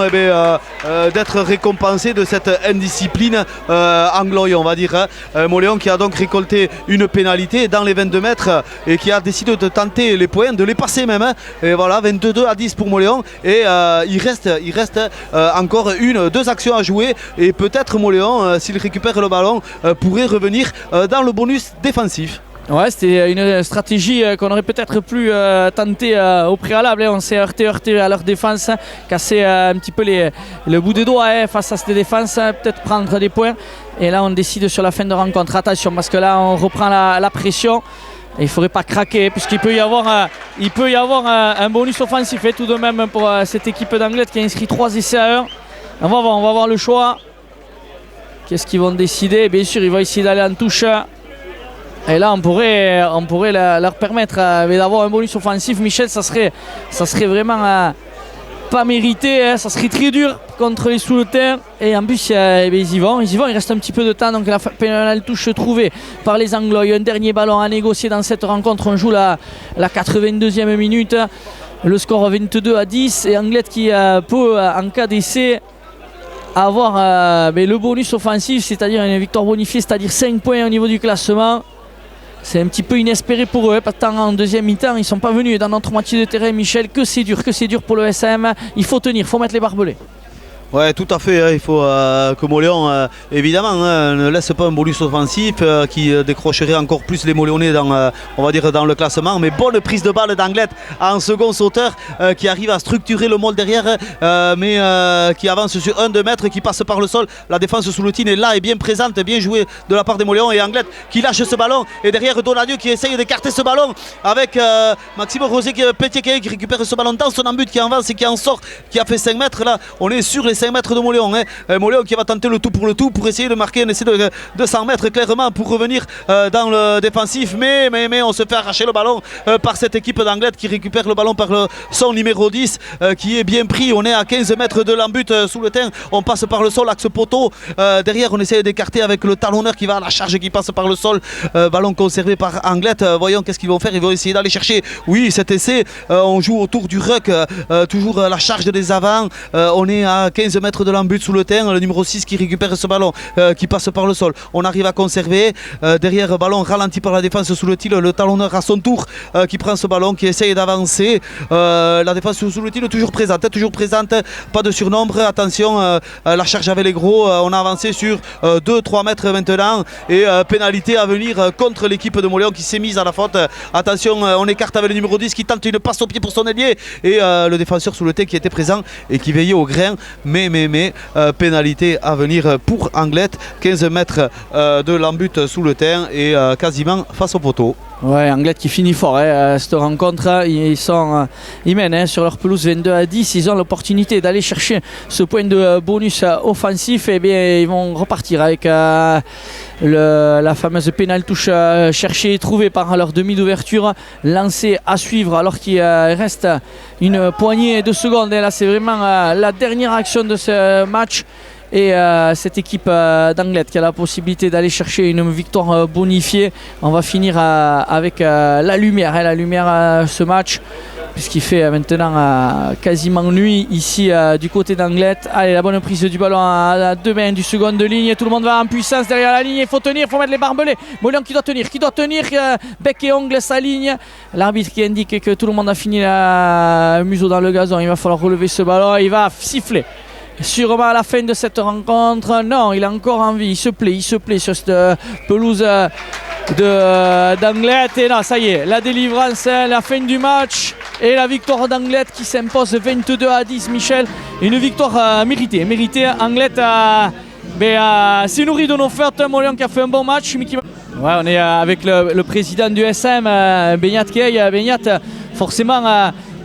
d'être récompensé de cette indiscipline angloise, on va dire. Moléon qui a donc récolté une pénalité dans les 22 mètres et qui a décidé de tenter les points, de les passer même. Et voilà, 22-10 pour Moléon, et il reste encore 2 actions à jouer, et peut-être Moléon, s'il récupère le ballon, pourrait revenir dans le bonus défensif. Ouais, c'était une stratégie qu'on aurait peut-être plus tenté au préalable. On s'est heurté à leur défense, cassé un petit peu le bout des doigts face à cette défense, peut-être prendre des points. Et là, on décide sur la fin de rencontre. Attention, parce que là, on reprend la pression. Et il ne faudrait pas craquer, puisqu'il peut y avoir un bonus offensif tout de même pour cette équipe d'Anglet qui a inscrit 3 essais à 1. On va voir le choix. Qu'est-ce qu'ils vont décider? Bien sûr, ils vont essayer d'aller en touche. Et là, on pourrait leur permettre d'avoir un bonus offensif. Michel, ça serait vraiment pas mérité. Ça serait très dur contre les sous-le-terre. Et en plus, ils y vont. Il reste un petit peu de temps. Donc la pénale touche trouvée par les Anglois. Un dernier ballon à négocier dans cette rencontre. On joue la 82e minute. Le score 22-10. Et Anglet qui peut, en cas d'essai, avoir le bonus offensif, c'est-à-dire une victoire bonifiée, c'est-à-dire 5 points au niveau du classement. C'est un petit peu inespéré pour eux, parce qu'en deuxième mi-temps, ils ne sont pas venus dans notre moitié de terrain. Michel, que c'est dur pour le SM. Il faut tenir, il faut mettre les barbelés. Ouais, tout à fait. Il faut que Moléon, évidemment, ne laisse pas un bolus offensif qui décrocherait encore plus les Moléonais on va dire, dans le classement. Mais bonne prise de balle d'Anglet en second sauteur qui arrive à structurer le môle derrière, mais qui avance sur 1-2 mètres, qui passe par le sol. La défense sous le tin est là et bien présente, bien jouée de la part des Moléons. Et Anglet qui lâche ce ballon. Et derrière Donadieu qui essaye d'écarter ce ballon avec Maxime Rosé Pétier qui récupère ce ballon dans son embut, qui avance et qui en sort, qui a fait 5 mètres. Là, on est sur les 5 mètres de Moléon. Moléon qui va tenter le tout pour le tout pour essayer de marquer un essai de 100 mètres clairement pour revenir dans le défensif. Mais on se fait arracher le ballon par cette équipe d'Anglet qui récupère le ballon par son numéro 10 qui est bien pris. On est à 15 mètres de l'embut sous le terrain. On passe par le sol, axe poteau. Derrière, on essaie d'écarter avec le talonneur qui va à la charge et qui passe par le sol. Ballon conservé par Anglet. Voyons qu'est-ce qu'ils vont faire. Ils vont essayer d'aller chercher, oui, cet essai. On joue autour du ruck. Toujours la charge des avants. On est à 15 mètres de l'embut sous le terrain. Le numéro 6 qui récupère ce ballon qui passe par le sol. On arrive à conserver. Derrière, ballon ralenti par la défense sous le tir. Le talonneur à son tour qui prend ce ballon, qui essaye d'avancer. La défense sous le tir toujours présente. Pas de surnombre. Attention, la charge avec les gros. On a avancé sur 2-3 mètres maintenant. Et pénalité à venir contre l'équipe de Moléon qui s'est mise à la faute. Attention, on écarte avec le numéro 10 qui tente une passe au pied pour son ailier. Et le défenseur sous le terrain qui était présent et qui veillait au grain. Mais pénalité à venir pour Anglet. 15 mètres de l'embut sous le terrain et quasiment face au poteau. Ouais, Anglet qui finit fort cette rencontre. Ils mènent sur leur pelouse 22-10. Ils ont l'opportunité d'aller chercher ce point de bonus offensif. Et bien, ils vont repartir avec la fameuse pénale touche cherchée et trouvée par leur demi d'ouverture. Lancée à suivre alors qu'il reste une poignée de secondes. Et là, c'est vraiment la dernière action de ce match. Et cette équipe d'Anglet qui a la possibilité d'aller chercher une victoire bonifiée. On va finir avec la lumière ce match, puisqu'il fait maintenant quasiment nuit ici du côté d'Anglet. Allez, la bonne prise du ballon à 2 mains du second de ligne. Tout le monde va en puissance derrière la ligne. Il faut tenir, il faut mettre les barbelés. Moléon qui doit tenir, bec et ongle sa ligne. L'arbitre qui indique que tout le monde a fini le museau dans le gazon. Il va falloir relever ce ballon. Il va siffler sûrement à la fin de cette rencontre. Non, il a encore envie, il se plaît sur cette pelouse d'Anglet. Et non, ça y est, la délivrance, la fin du match et la victoire d'Anglet qui s'impose 22-10. Michel, une victoire méritée. Anglet s'est nourri de nos fêtes. Moléon qui a fait un bon match. Ouais, on est avec le président du SM, Benyat Key. Benyat, forcément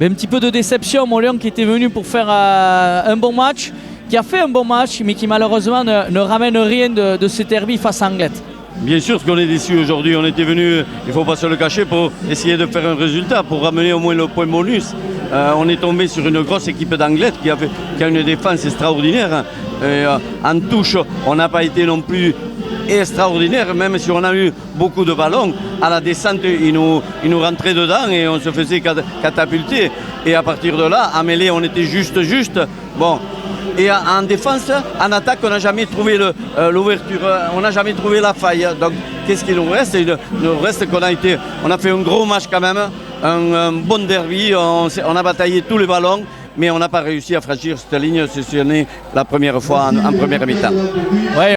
un petit peu de déception. Moléon qui était venu pour faire un bon match, qui a fait un bon match, mais qui malheureusement ne ramène rien de ce derby face à Anglet. Bien sûr, ce qu'on est déçu aujourd'hui, on était venu, il ne faut pas se le cacher, pour essayer de faire un résultat, pour ramener au moins le point bonus. On est tombé sur une grosse équipe d'Anglet qui a une défense extraordinaire. En touche, on n'a pas été non plus extraordinaire, même si on a eu beaucoup de ballons. À la descente, ils nous rentraient dedans et on se faisait catapulter. Et à partir de là, à mêlée, on était juste. Bon. Et en défense, en attaque, on n'a jamais trouvé l'ouverture, on n'a jamais trouvé la faille. Donc, qu'est-ce qu'il nous reste? Il nous reste qu'on a fait un gros match quand même, un bon derby. On a bataillé tous les ballons, mais on n'a pas réussi à franchir cette ligne. C'est la première fois en première mi-temps. Ouais.